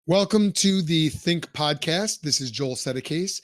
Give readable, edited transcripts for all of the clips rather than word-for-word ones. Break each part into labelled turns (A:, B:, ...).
A: Welcome to the Think Podcast. This is Joel Sedecase.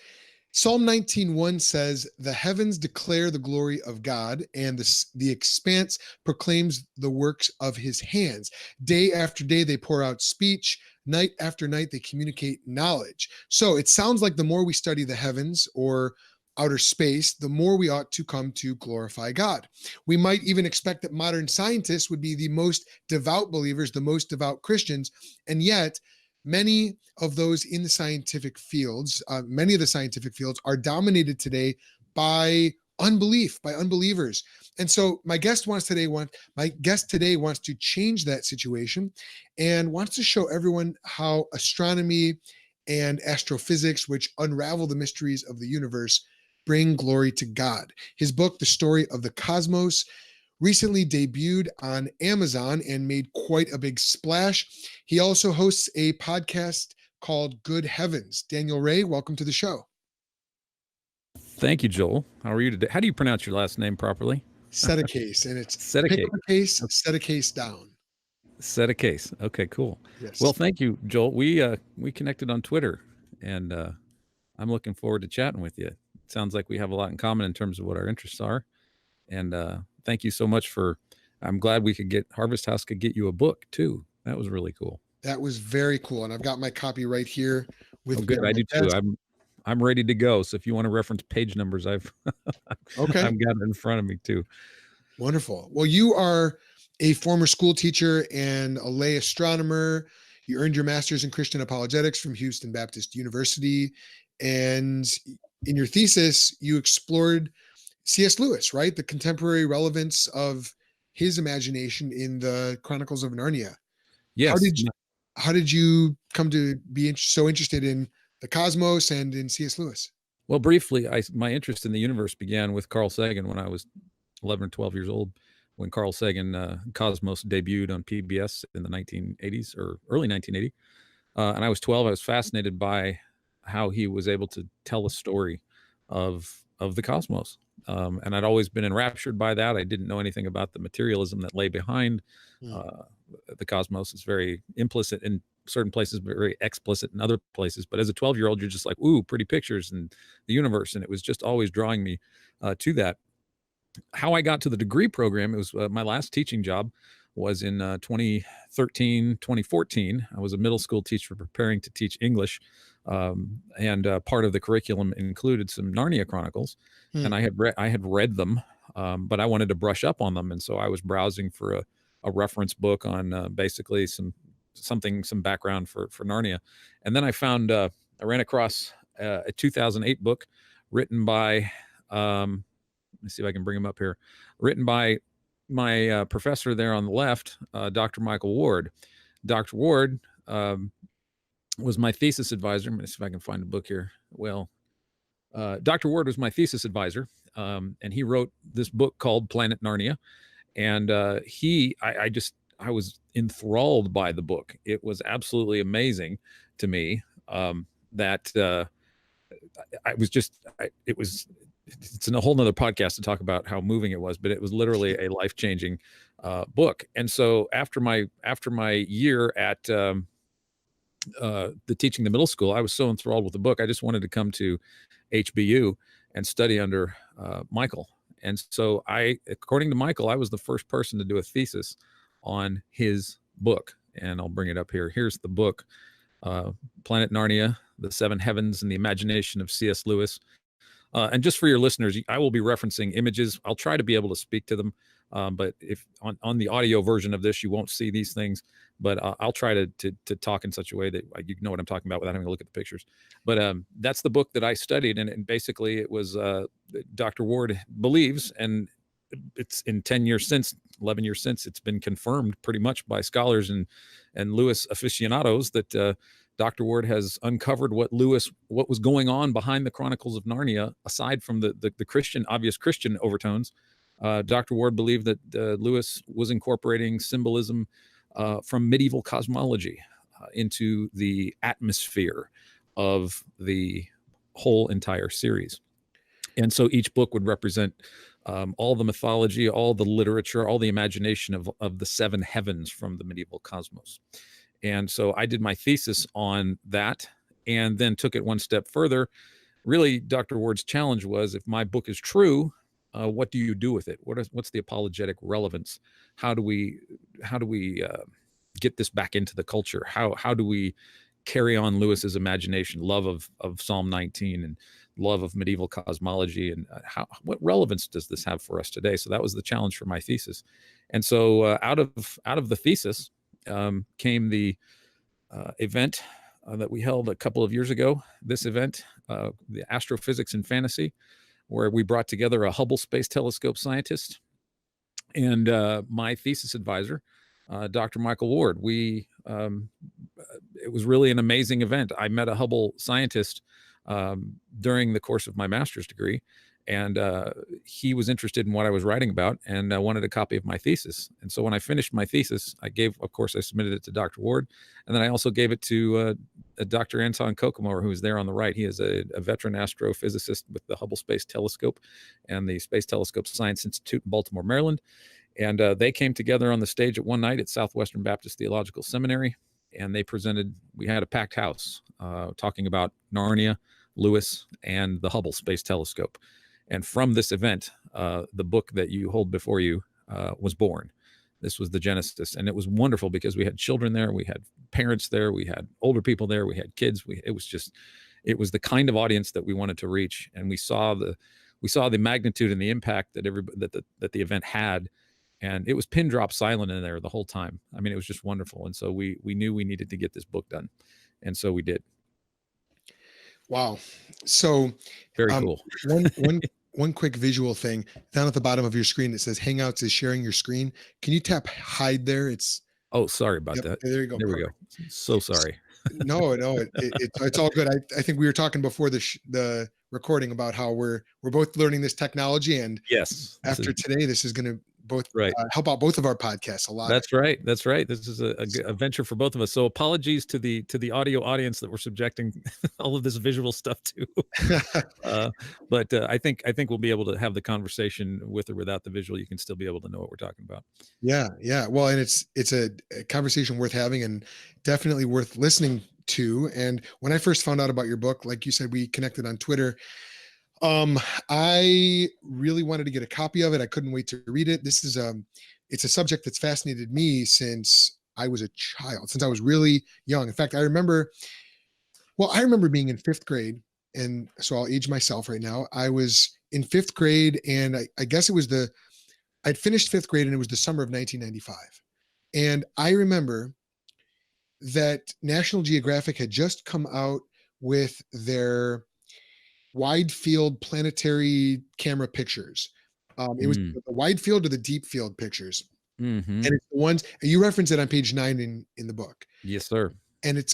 A: Psalm 19:1 says, "The heavens declare the glory of God, and the expanse proclaims the works of his hands. Day after day they pour out speech. Night after night they communicate knowledge." So it sounds like the more we study the heavens or outer space, the more we ought to come to glorify God. We might even expect that modern scientists would be the most devout believers, the most devout Christians, and yet many of those in the scientific fields, many of the scientific fields are dominated today by unbelief, by unbelievers. And so my guest today wants to change that situation and wants to show everyone how astronomy and astrophysics, which unravel the mysteries of the universe, bring glory to God. His book, The Story of the Cosmos, recently debuted on Amazon and made quite a big splash. He also hosts a podcast called Good Heavens. Daniel Ray, welcome to the show.
B: Thank you, Joel. How are you today? How do you pronounce your last name properly?
A: Sedecase, and it's
B: Set a
A: pick
B: case.
A: up a case, set a case down.
B: Set a case. Okay, cool.
A: Yes.
B: Well, thank you, Joel. We connected on Twitter, and I'm looking forward to chatting with you. It sounds like we have a lot in common in terms of what our interests are. And thank you so much I'm glad Harvest House could get you a book too. That was really cool.
A: That was very cool. And I've got my copy right here with me.
B: Good. I do too. I'm ready to go. So if you want to reference page numbers, I've got it in front of me too.
A: Wonderful. Well, you are a former school teacher and a lay astronomer. You earned your master's in Christian apologetics from Houston Baptist University. And in your thesis, you explored C.S. Lewis, right? The contemporary relevance of his imagination in the Chronicles of Narnia.
B: Yes.
A: How did you come to be so interested in the cosmos and in C.S. Lewis?
B: Well, briefly, my interest in the universe began with Carl Sagan when I was 11 or 12 years old, when Carl Sagan Cosmos debuted on PBS in the 1980s or early 1980. And I was 12. I was fascinated by how he was able to tell a story of the cosmos. And I'd always been enraptured by that. I didn't know anything about the materialism that lay behind the cosmos. It's very implicit in certain places, but very explicit in other places. But as a 12-year-old, you're just like, ooh, pretty pictures and the universe. And it was just always drawing me to that. How I got to the degree program, it was my last teaching job was in 2013, 2014. I was a middle school teacher preparing to teach English. And part of the curriculum included some Narnia Chronicles. And I had read them, but I wanted to brush up on them. And so I was browsing for a reference book on basically some background for Narnia. And then I ran across a 2008 book written by, let me see if I can bring him up here, written by my professor there on the left, Dr. Michael Ward. Dr. Ward was my thesis advisor. Let me see if I can find a book here. Well, Dr. Ward was my thesis advisor, and he wrote this book called Planet Narnia. And I was enthralled by the book. It was absolutely amazing to me that it's in a whole nother podcast to talk about how moving it was, but it was literally a life-changing book. And so after my year at the teaching the middle school, I was so enthralled with the book. I just wanted to come to HBU and study under Michael. And so according to Michael, I was the first person to do a thesis on his book. And I'll bring it up here. Here's the book, Planet Narnia, The Seven Heavens and the Imagination of C.S. Lewis. And just for your listeners, I will be referencing images. I'll try to be able to speak to them. But if on the audio version of this, you won't see these things, but I'll try to talk in such a way that you know what I'm talking about without having to look at the pictures. But that's the book that I studied. And basically it was Dr. Ward believes, and it's in 11 years since, it's been confirmed pretty much by scholars and Lewis aficionados that Dr. Ward has uncovered what was going on behind the Chronicles of Narnia, aside from the obvious Christian overtones. Dr. Ward believed that Lewis was incorporating symbolism from medieval cosmology into the atmosphere of the whole entire series. And so each book would represent all the mythology, all the literature, all the imagination of the seven heavens from the medieval cosmos. And so I did my thesis on that, and then took it one step further. Really, Dr. Ward's challenge was, if my book is true, what do you do with it? What's the apologetic relevance? How do we get this back into the culture? How do we carry on Lewis's imagination, love of Psalm 19, and love of medieval cosmology, and what relevance does this have for us today? So that was the challenge for my thesis. And so out of the thesis came the event that we held a couple of years ago. This event, the Astrophysics and Fantasy, where we brought together a Hubble Space Telescope scientist and my thesis advisor, Dr. Michael Ward. It was really an amazing event. I met a Hubble scientist during the course of my master's degree, and he was interested in what I was writing about and wanted a copy of my thesis. And so when I finished my thesis, I submitted it to Dr. Ward, and then I also gave it to Dr. Anton Kokomor, who is there on the right. He is a veteran astrophysicist with the Hubble Space Telescope and the Space Telescope Science Institute in Baltimore, Maryland. And they came together on the stage at one night at Southwestern Baptist Theological Seminary, and we had a packed house talking about Narnia, Lewis, and the Hubble Space Telescope. And from this event, the book that you hold before you was born. This was the genesis, and it was wonderful because we had children there, we had parents there, we had older people there, we had kids. It was the kind of audience that we wanted to reach, and we saw the magnitude and the impact that that the event had. And it was pin drop silent in there the whole time. I mean, it was just wonderful. And so we knew we needed to get this book done, and so we did.
A: Wow. So
B: very cool.
A: One quick visual thing down at the bottom of your screen. It says Hangouts is sharing your screen. Can you tap hide there?
B: Oh, sorry about that.
A: There you go.
B: There we go. So sorry.
A: No, it's all good. I think we were talking before the recording about how we're both learning this technology, and
B: yes,
A: after today, this is going to both
B: right.
A: Help out both of our podcasts a lot.
B: That's right. This is a venture for both of us. So apologies to the audio audience that we're subjecting all of this visual stuff to. But I think we'll be able to have the conversation with or without the visual. You can still be able to know what we're talking about.
A: Yeah. Well, and it's a conversation worth having and definitely worth listening to. And when I first found out about your book, like you said, we connected on Twitter. I really wanted to get a copy of it. I couldn't wait to read it. This is it's a subject that's fascinated me since I was a child, since I was really young. In fact, I remember being in fifth grade, and so I'll age myself right now. I was in fifth grade, and I guess I'd finished fifth grade, and it was the summer of 1995. And I remember that National Geographic had just come out with their wide field planetary camera pictures. It was the wide field or the deep field pictures.
B: Mm-hmm.
A: And it's the ones, and you reference it on page 9 in the book.
B: Yes, sir.
A: And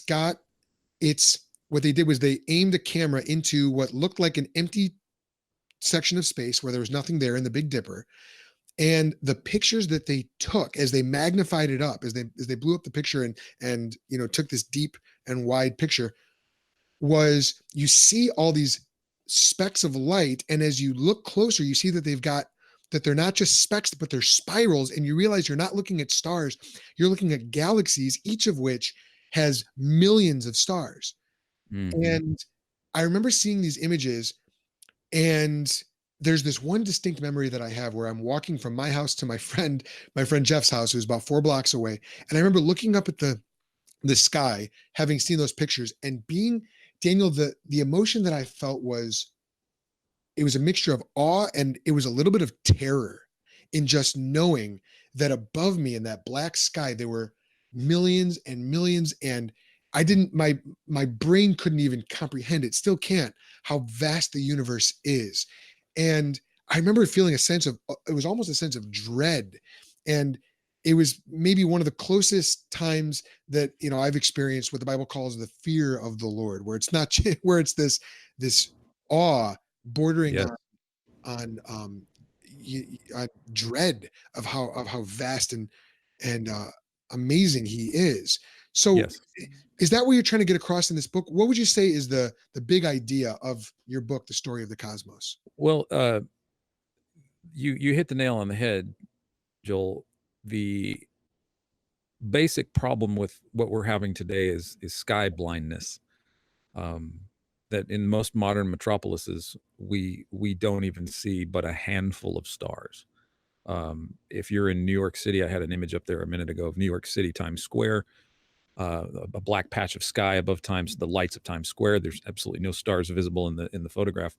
A: what they did was they aimed a camera into what looked like an empty section of space where there was nothing there in the Big Dipper. And the pictures that they took as they magnified it up, as they blew up the picture and took this deep and wide picture, was you see all these specks of light, and as you look closer, you see that they're not just specks, but they're spirals, and you realize you're not looking at stars, you're looking at galaxies, each of which has millions of stars.
B: Mm-hmm.
A: And I remember seeing these images, and there's this one distinct memory that I have where I'm walking from my house to my friend Jeff's house, who's about 4 blocks away, and I remember looking up at the sky, having seen those pictures, and being Daniel, the emotion that I felt it was a mixture of awe, and it was a little bit of terror in just knowing that above me in that black sky, there were millions and millions. And my brain couldn't even comprehend, it still can't, how vast the universe is. And I remember feeling it was almost a sense of dread. And it was maybe one of the closest times that, I've experienced what the Bible calls the fear of the Lord, where it's not, where it's this awe bordering on dread of how vast and amazing he is. So
B: yes.
A: Is that what you're trying to get across in this book? What would you say is the big idea of your book, The Story of the Cosmos?
B: Well, you hit the nail on the head, Joel. The basic problem with what we're having today is sky blindness. That in most modern metropolises, we don't even see but a handful of stars. If you're in New York City, I had an image up there a minute ago of New York City, Times Square, a black patch of sky above the lights of Times Square. There's absolutely no stars visible in the photograph.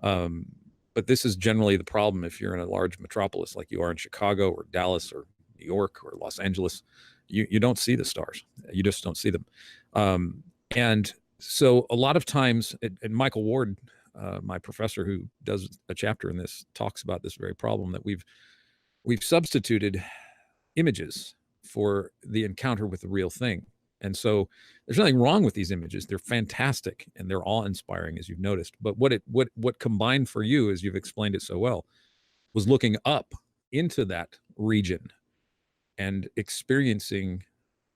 B: But this is generally the problem if you're in a large metropolis like you are in Chicago or Dallas or New York or Los Angeles. You don't see the stars. You just don't see them. And so a lot of times, and Michael Ward, my professor who does a chapter in this, talks about this very problem, that we've substituted images for the encounter with the real thing. And so there's nothing wrong with these images. They're fantastic and they're awe-inspiring, as you've noticed. But what combined for you, as you've explained it so well, was looking up into that region and experiencing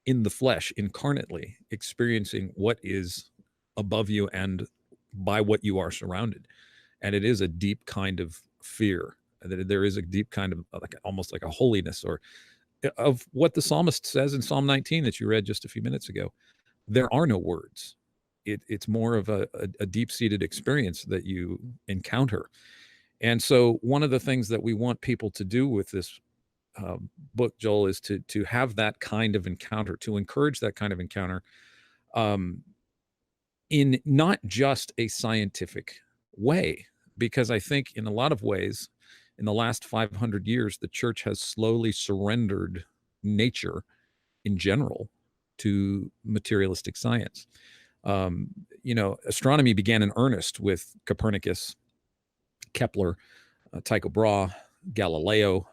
B: in the flesh, incarnately, experiencing what is above you and by what you are surrounded. And it is a deep kind of fear. That there is a deep kind of almost like a holiness, or of what the psalmist says in Psalm 19 that you read just a few minutes ago. There are no words. It's more of a deep-seated experience that you encounter. And so one of the things that we want people to do with this book, Joel, is to have that kind of encounter, to encourage that kind of encounter, in not just a scientific way, because I think in a lot of ways, in the last 500 years, the church has slowly surrendered nature in general to materialistic science. Astronomy began in earnest with Copernicus, Kepler, Tycho Brahe, Galileo,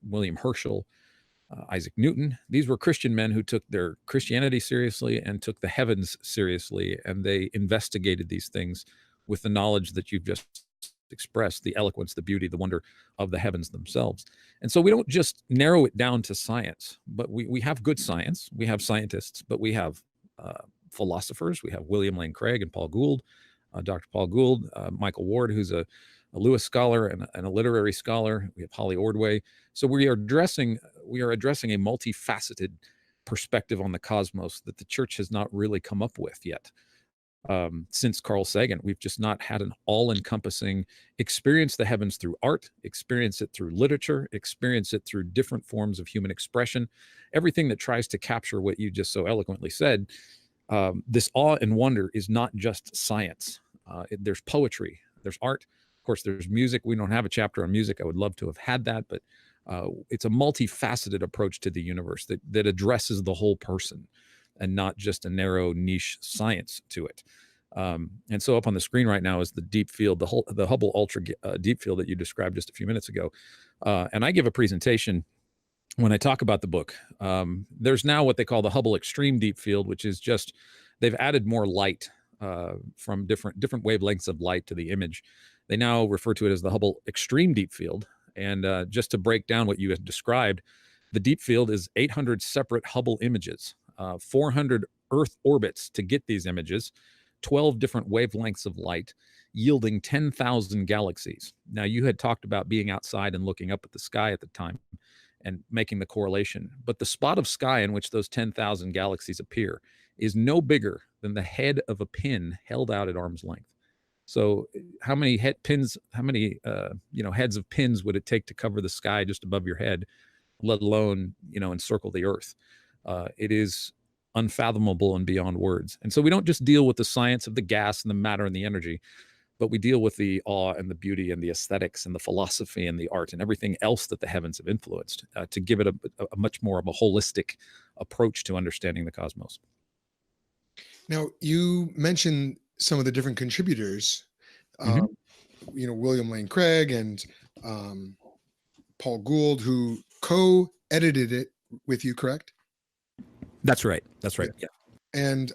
B: William Herschel, Isaac Newton. These were Christian men who took their Christianity seriously and took the heavens seriously, and they investigated these things with the knowledge that you've just expressed, the eloquence, the beauty, the wonder of the heavens themselves. And so we don't just narrow it down to science, but we have good science, we have scientists, but we have philosophers. We have William Lane Craig and Paul Gould, Dr. Paul Gould, Michael Ward, who's a Lewis scholar and a literary scholar. We have Holly Ordway. So we are addressing a multifaceted perspective on the cosmos that the church has not really come up with yet. Since Carl Sagan, we've just not had an all-encompassing experience the heavens through art, experience it through literature, experience it through different forms of human expression, everything that tries to capture what you just so eloquently said. This awe and wonder is not just science. There's poetry, there's art, of course, there's music. We don't have a chapter on music. I would love to have had that, but it's a multifaceted approach to the universe that addresses the whole person, and not just a narrow niche science to it. And so up on the screen right now is the deep field, the Hubble Ultra Deep Field that you described just a few minutes ago. And I give a presentation when I talk about the book. There's now what they call the Hubble Extreme Deep Field, which is just, they've added more light from different wavelengths of light to the image. They now refer to it as the Hubble Extreme Deep Field. And just to break down what you had described, the deep field is 800 separate Hubble images, 400 Earth orbits to get these images, 12 different wavelengths of light, yielding 10,000 galaxies. Now, you had talked about being outside and looking up at the sky at the time and making the correlation. But the spot of sky in which those 10,000 galaxies appear is no bigger than the head of a pin held out at arm's length. So how many heads of pins would it take to cover the sky just above your head, let alone, encircle the earth? It is unfathomable and beyond words. And so we don't just deal with the science of the gas and the matter and the energy, but we deal with the awe and the beauty and the aesthetics and the philosophy and the art and everything else that the heavens have influenced, to give it a much more of a holistic approach to understanding the cosmos.
A: Now, you mentioned some of the different contributors, William Lane Craig and Paul Gould, who co-edited it with you, correct?
B: That's right. That's right. Yeah.
A: And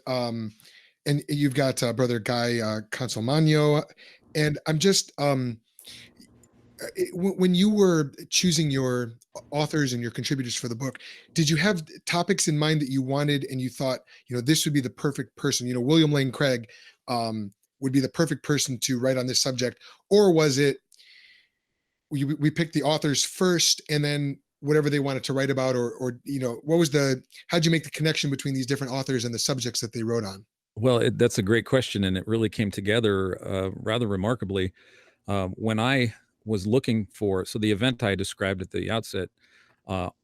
A: you've got Brother Guy Consolmagno. And I'm just, when you were choosing your authors and your contributors for the book, did you have topics in mind that you wanted and you thought, this would be the perfect person? William Lane Craig would be the perfect person to write on this subject? Or was it, we picked the authors first and then whatever they wanted to write about, or what was how'd you make the connection between these different authors and the subjects that they wrote on?
B: Well, that's a great question, and it really came together rather remarkably when I was looking for. So the event I described at the outset,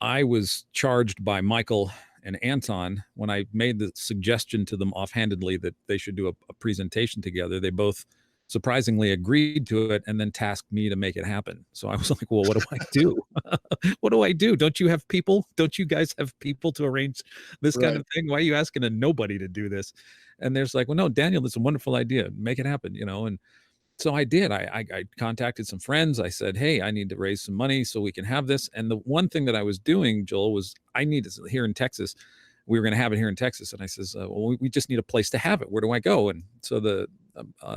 B: I was charged by Michael and Anton when I made the suggestion to them offhandedly that they should do a presentation together. They both surprisingly agreed to it and then tasked me to make it happen. So I was like, well, what do I do? What do I do? Don't you have people? Don't you guys have people to arrange this kind
A: Right.
B: of thing? Why are you asking a nobody to do this? And there's like, well, no, Daniel, that's a wonderful idea. Make it happen, And so I did. I contacted some friends. I said, hey, I need to raise some money so we can have this. And the one thing that I was doing, Joel, was I needed here in Texas. We were going to have it here in Texas. And I says, well, we just need a place to have it. Where do I go? And so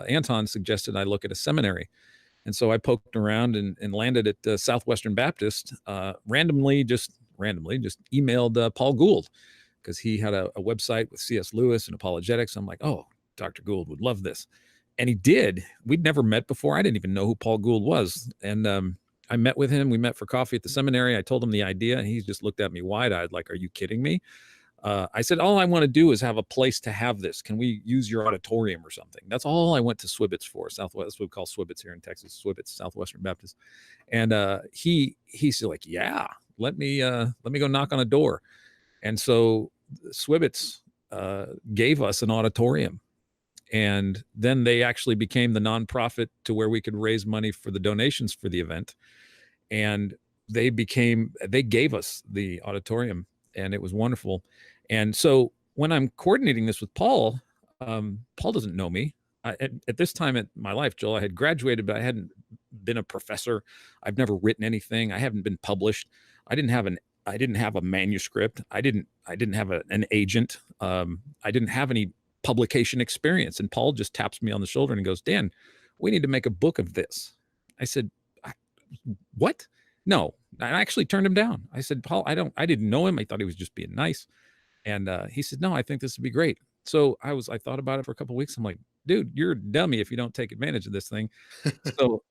B: Anton suggested I look at a seminary. And so I poked around and landed at Southwestern Baptist, randomly just emailed Paul Gould because he had a website with C.S. Lewis and apologetics. I'm like, oh, Dr. Gould would love this. And he did. We'd never met before. I didn't even know who Paul Gould was. And I met with him. We met for coffee at the seminary. I told him the idea, and he just looked at me wide-eyed like, are you kidding me? I said, all I want to do is have a place to have this. Can we use your auditorium or something? That's all I went to Swibbits for. Southwest, we call Swibbits here in Texas, Swibbits, Southwestern Baptist. And he's like, yeah, let me go knock on a door. And so Swibbits gave us an auditorium. And then they actually became the nonprofit to where we could raise money for the donations for the event. And they gave us the auditorium, and it was wonderful. And so when I'm coordinating this with Paul, Paul doesn't know me. At this time in my life, Joel, I had graduated, but I hadn't been a professor. I've never written anything. I haven't been published. I didn't have a manuscript. I didn't have an agent. I didn't have any publication experience. And Paul just taps me on the shoulder and goes, Dan, we need to make a book of this. I said, what? No, I actually turned him down. I said, Paul, I didn't know him. I thought he was just being nice. And he said, no, I think this would be great. So I thought about it for a couple of weeks. I'm like, dude, you're a dummy if you don't take advantage of this thing. So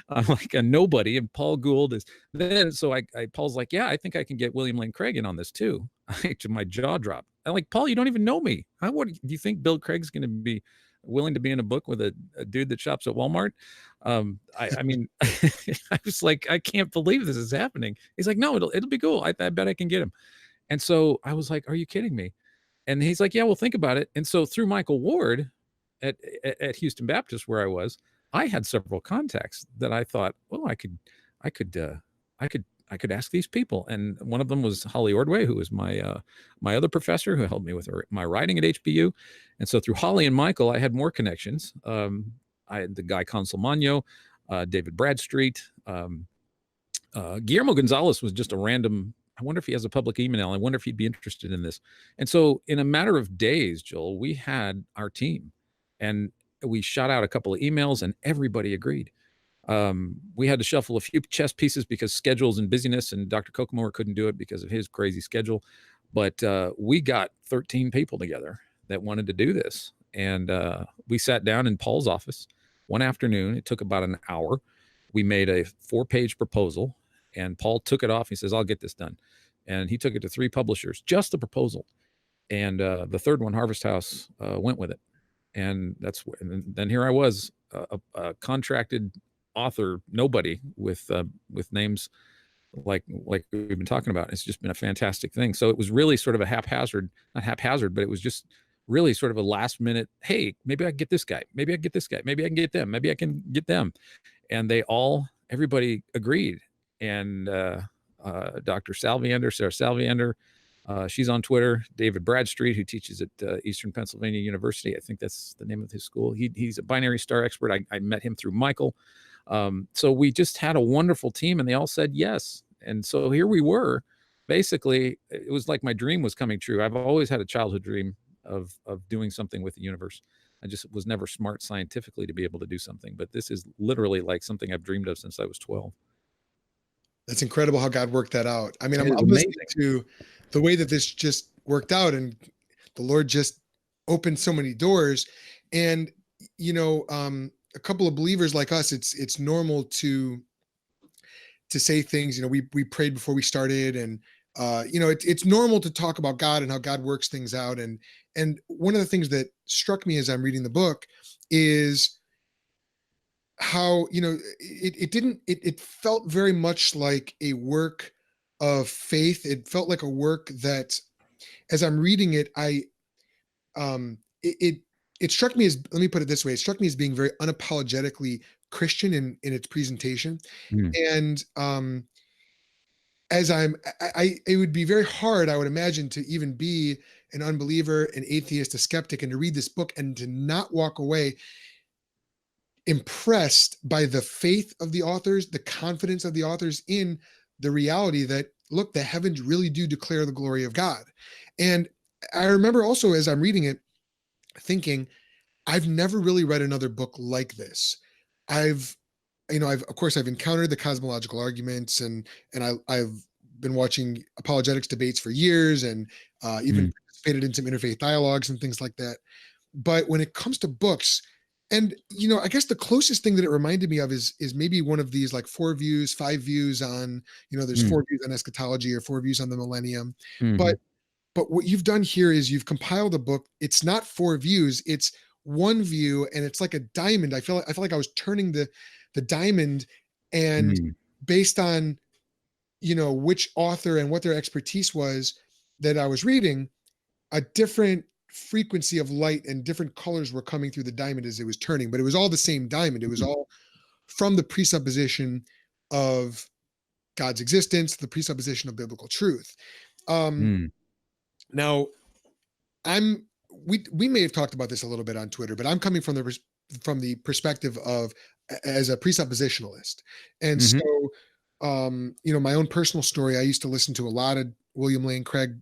B: I'm like a nobody. And Paul Gould is then. So Paul's like, yeah, I think I can get William Lane Craig in on this too. My jaw dropped. I'm like, Paul, you don't even know me. What do you think Bill Craig's going to be willing to be in a book with a dude that shops at Walmart? I mean, I was like, I can't believe this is happening. He's like, no, it'll be cool. I bet I can get him. And so I was like, are you kidding me? And he's like, yeah, well, think about it. And so through Michael Ward at Houston Baptist, where I was, I had several contacts that I thought, well, I could ask these people. And one of them was Holly Ordway, who was my other professor who helped me with my writing at HBU. And so through Holly and Michael, I had more connections. I had the guy Consolmagno, David Bradstreet, Guillermo Gonzalez was just a random. I wonder if he has a public email. I wonder if he'd be interested in this. And so in a matter of days, Joel, we had our team and we shot out a couple of emails and everybody agreed. We had to shuffle a few chess pieces because schedules and busyness, and Dr. Kokomore couldn't do it because of his crazy schedule. But we got 13 people together that wanted to do this. And we sat down in Paul's office one afternoon. It took about an hour. We made a 4-page proposal. And Paul took it off. He says, I'll get this done. And he took it to 3 publishers, just the proposal. And the third one, Harvest House, went with it. And then here I was, a contracted author, nobody with names like we've been talking about. It's just been a fantastic thing. So it was really sort of a not haphazard, but it was just really sort of a last minute, hey, maybe I can get this guy. Maybe I can get this guy. Maybe I can get them. Maybe I can get them. And everybody agreed. And Dr. Sarah Salviander, she's on Twitter. David Bradstreet, who teaches at Eastern Pennsylvania University, I think that's the name of his school. He's a binary star expert. I met him through Michael. So we just had a wonderful team, and they all said yes. And so here we were. Basically, it was like my dream was coming true. I've always had a childhood dream of doing something with the universe. I just was never smart scientifically to be able to do something. But this is literally like something I've dreamed of since I was 12.
A: That's incredible how God worked that out. I mean, I'm
B: amazing.
A: listening to the way that this just worked out, and the Lord just opened so many doors. And, a couple of believers like us, it's normal to to say things. We prayed before we started, and it's normal to talk about God and how God works things out. And one of the things that struck me as I'm reading the book is how it felt very much like a work of faith. It felt like a work that, as I'm reading it, it struck me as, let me put it this way, it struck me as being very unapologetically Christian in its presentation.
B: Mm,
A: And as it would be very hard, I would imagine, to even be an unbeliever, an atheist, a skeptic, and to read this book and to not walk away impressed by the faith of the authors, the confidence of the authors in the reality that, look, the heavens really do declare the glory of God. And I remember also, as I'm reading it, thinking, I've never really read another book like this. I've of course, I've encountered the cosmological arguments, and I've been watching apologetics debates for years, and even
B: mm,
A: participated in some interfaith dialogues and things like that. But when it comes to books, and I guess the closest thing that it reminded me of is maybe one of these like four views, five views on, there's
B: mm,
A: four views on eschatology or four views on the millennium.
B: mhm,
A: But what you've done here is you've compiled a book. It's not four views, it's one view, and it's like a diamond. I feel like I was turning the diamond, and
B: mm,
A: based on which author and what their expertise was that I was reading, a different frequency of light and different colors were coming through the diamond as it was turning, but it was all the same diamond. It was
B: mm,
A: all from the presupposition of God's existence, the presupposition of biblical truth. Um,
B: mm,
A: now, we may have talked about this a little bit on Twitter, but I'm coming from the perspective of, as a presuppositionalist. And so,
B: mhm,
A: my own personal story, I used to listen to a lot of William Lane Craig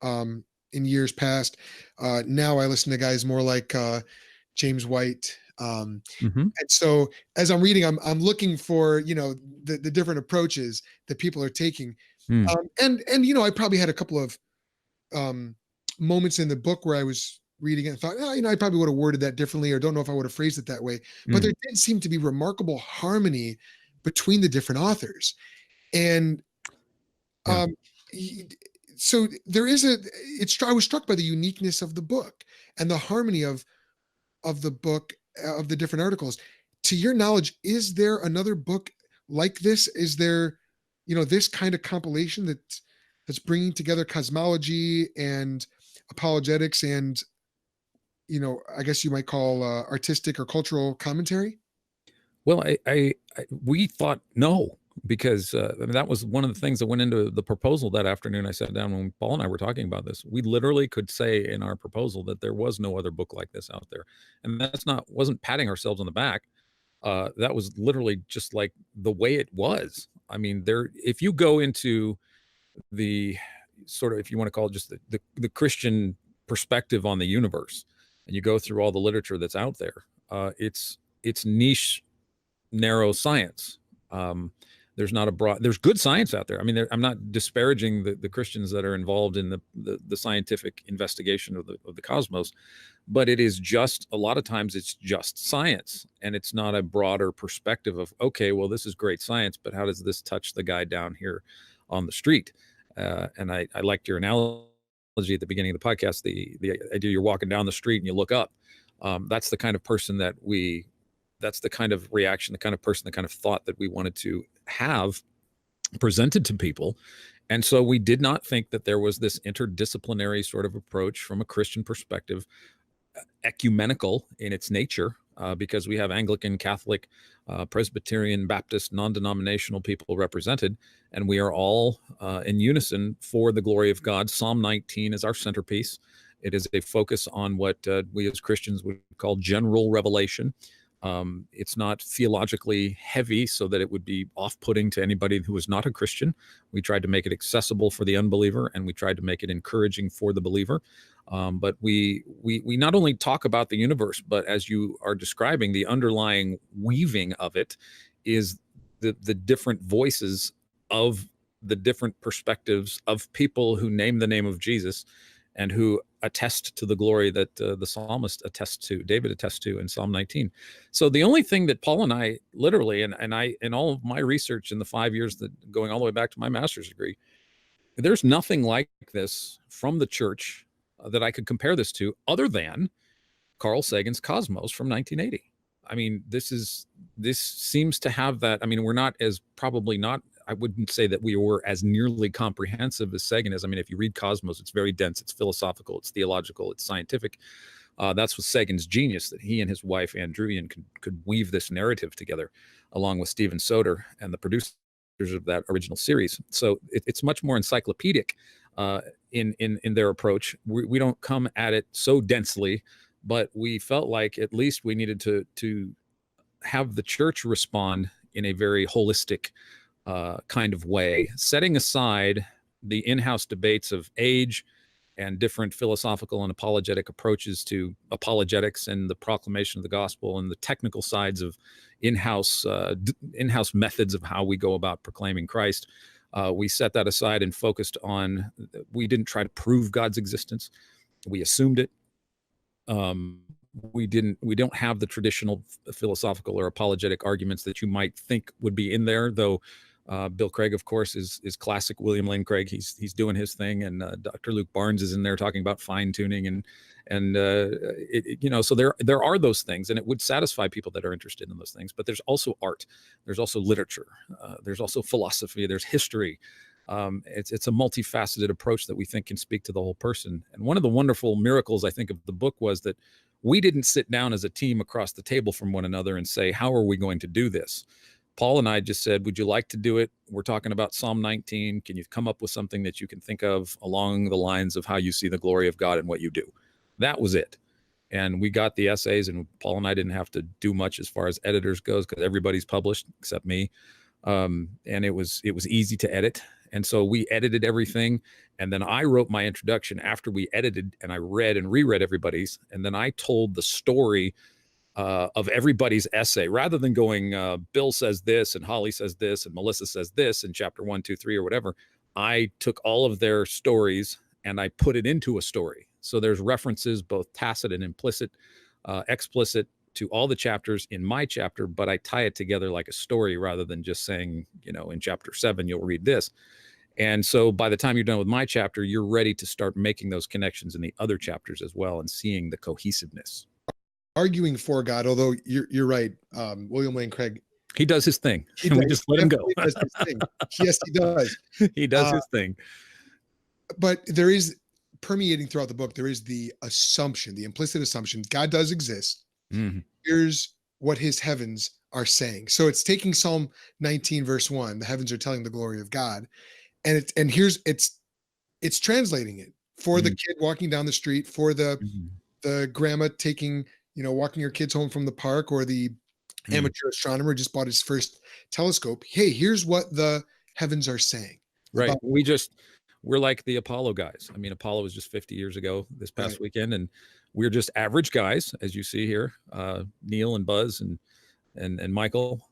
A: in years past. Now I listen to guys more like James White.
B: mhm,
A: And so, as I'm reading, I'm looking for the different approaches that people are taking.
B: mm,
A: And I probably had a couple of um, moments in the book where I was reading it and thought, I probably would have worded that differently, or don't know if I would have phrased it that way. But there
B: mm,
A: did seem to be remarkable harmony between the different authors. And
B: yeah.
A: um, so there is I was struck by the uniqueness of the book and the harmony of the book, of the different articles. To your knowledge, is there another book like this? Is there, this kind of compilation that's bringing together cosmology and apologetics and, I guess you might call artistic or cultural commentary?
B: Well, we thought no, because I mean, that was one of the things that went into the proposal that afternoon. I sat down when Paul and I were talking about this. We literally could say in our proposal that there was no other book like this out there, and that's not wasn't patting ourselves on the back. That was literally just like the way it was. I mean, if you go into the sort of, if you want to call it just the Christian perspective on the universe, and you go through all the literature that's out there, it's niche, narrow science. Um, there's not a broad. There's good science out there. I mean, I'm not disparaging the Christians that are involved in the scientific investigation of the cosmos, but it is just, a lot of times it's just science, and it's not a broader perspective of, okay, well, this is great science, but how does this touch the guy down here on the street? And I liked your analogy at the beginning of the podcast. The idea, you're walking down the street and you look up. That's the kind of person that we that's the kind of reaction, the kind of person, the kind of thought that we wanted to have presented to people. And so we did not think that there was this interdisciplinary sort of approach from a Christian perspective, ecumenical in its nature, because we have Anglican, Catholic, Presbyterian, Baptist, non-denominational people represented, and we are all in unison for the glory of God. Psalm 19 is our centerpiece. It is a focus on what we as Christians would call general revelation. It's not theologically heavy so that it would be off-putting to anybody who is not a Christian. We tried to make it accessible for the unbeliever, and we tried to make it encouraging for the believer. But we not only talk about the universe, but as you are describing, the underlying weaving of it is the different voices of the different perspectives of people who name the name of Jesus, and who attest to the glory that the psalmist attests to, David attests to in Psalm 19. So the only thing that Paul and I literally, and I, in all of my research in the 5 years that going all the way back to my master's degree, there's nothing like this from the church that I could compare this to other than Carl Sagan's Cosmos from 1980. I mean, this seems to have that. I mean, we're not as probably not, I wouldn't say that we were as nearly comprehensive as Sagan is. I mean, if you read Cosmos, it's very dense, it's philosophical, it's theological, it's scientific. That's what Sagan's genius, that he and his wife, Ann Druyan, could weave this narrative together, along with Steven Soter and the producers of that original series. So it's much more encyclopedic in their approach. We don't come at it so densely, but we felt like at least we needed to have the church respond in a very holistic kind of way, setting aside the in-house debates of age and different philosophical and apologetic approaches to apologetics and the proclamation of the gospel and the technical sides of in-house methods of how we go about proclaiming Christ. We set that aside and focused on, we didn't try to prove God's existence. We assumed it. We don't have the traditional philosophical or apologetic arguments that you might think would be in there, though. Bill Craig, of course, is classic William Lane Craig. He's doing his thing, and Dr. Luke Barnes is in there talking about fine tuning, and so there are those things, and it would satisfy people that are interested in those things. But there's also art, there's also literature, there's also philosophy, there's history. It's a multifaceted approach that we think can speak to the whole person. And one of the wonderful miracles, I think, of the book was that we didn't sit down as a team across the table from one another and say, how are we going to do this? Paul and I just said, would you like to do it? We're talking about Psalm 19. Can you come up with something that you can think of along the lines of how you see the glory of God and what you do? That was it. And we got the essays, and Paul and I didn't have to do much as far as editors goes because everybody's published except me. And it was easy to edit. And so we edited everything. And then I wrote my introduction after we edited, and I read and reread everybody's. And then I told the story of everybody's essay, rather than going, Bill says this, and Holly says this, and Melissa says this in chapter 1, 2, 3, or whatever. I took all of their stories and I put it into a story. So there's references, both tacit and implicit, explicit, to all the chapters in my chapter, but I tie it together like a story rather than just saying, in chapter 7, you'll read this. And so by the time you're done with my chapter, you're ready to start making those connections in the other chapters as well and seeing the cohesiveness.
A: Arguing for God, although you're right, William Lane Craig,
B: he does his thing. We just let him go.
A: Does his thing. Yes, he does.
B: He does his thing.
A: But there is, permeating throughout the book, there is the assumption, the implicit assumption, God does exist. Mm-hmm. Here's what his heavens are saying. So it's taking Psalm 19, verse 1, the heavens are telling the glory of God. And it's translating it for the kid walking down the street, for the grandma taking, walking her kids home from the park, or the amateur astronomer just bought his first telescope. Hey, here's what the heavens are saying.
B: Right. We're like the Apollo guys. I mean, Apollo was just 50 years ago this past weekend, and we're just average guys, as you see here, Neil and Buzz and Michael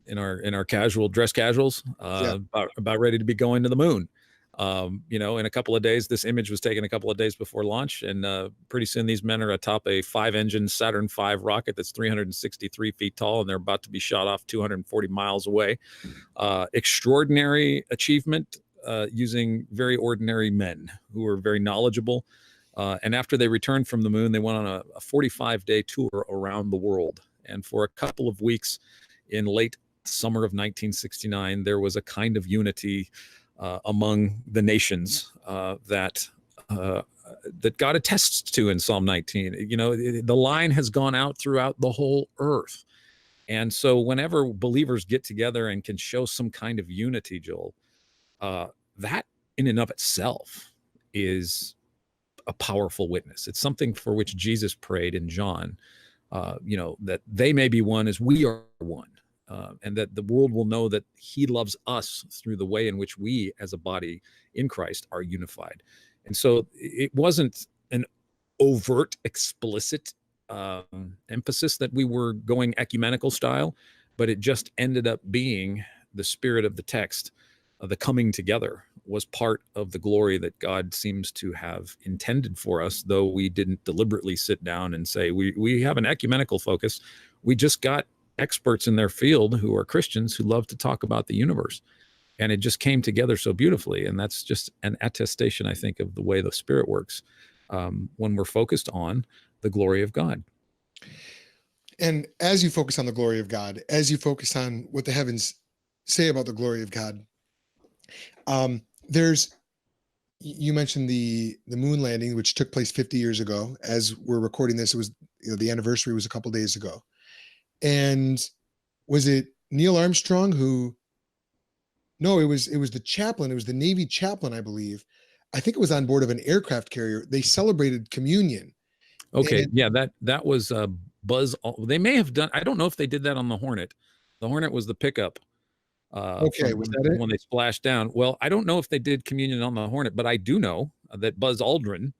B: in our casual dress casuals, about ready to be going to the moon. In a couple of days, this image was taken a couple of days before launch, and pretty soon these men are atop a 5-engine Saturn V rocket that's 363 feet tall, and they're about to be shot off 240 miles away. Extraordinary achievement using very ordinary men who are very knowledgeable. And after they returned from the moon, they went on a 45-day tour around the world. And for a couple of weeks in late summer of 1969, there was a kind of unity among the nations that God attests to in Psalm 19. The line has gone out throughout the whole earth. And so whenever believers get together and can show some kind of unity, Joel, that in and of itself is a powerful witness. It's something for which Jesus prayed in John, that they may be one as we are one. And that the world will know that he loves us through the way in which we as a body in Christ are unified. And so it wasn't an overt, explicit emphasis that we were going ecumenical style, but it just ended up being the spirit of the text the coming together was part of the glory that God seems to have intended for us, though we didn't deliberately sit down and say, we have an ecumenical focus. We just got experts in their field who are Christians who love to talk about the universe. And it just came together so beautifully. And that's just an attestation, I think, of the way the Spirit works when we're focused on the glory of God.
A: And as you focus on the glory of God, as you focus on what the heavens say about the glory of God, there's, you mentioned the moon landing, which took place 50 years ago. As we're recording this, it was, the anniversary was a couple days ago. And was it Neil Armstrong who? No, it was the chaplain. It was the Navy chaplain, I believe. I think it was on board of an aircraft carrier. They celebrated communion.
B: Okay,
A: And,
B: yeah, that was Buzz. They may have done. I don't know if they did that on the Hornet. The Hornet was the pickup
A: okay,
B: from
A: was that it?
B: when they splashed down. Well, I don't know if they did communion on the Hornet, but I do know that Buzz Aldrin,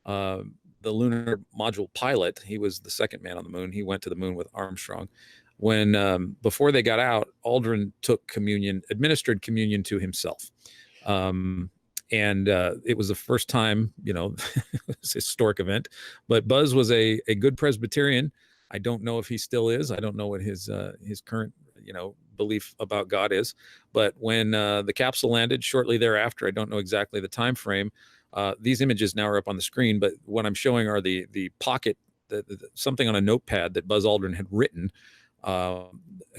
B: uh, the lunar module pilot, he was the second man on the moon. He went to the moon with Armstrong. When before they got out, Aldrin took communion, administered communion to himself. And it was the first time, it's a historic event. But Buzz was a good Presbyterian. I don't know if he still is. I don't know what his current belief about God is. But when the capsule landed shortly thereafter, I don't know exactly the time frame. These images now are up on the screen, but what I'm showing are the pocket, something on a notepad that Buzz Aldrin had written. I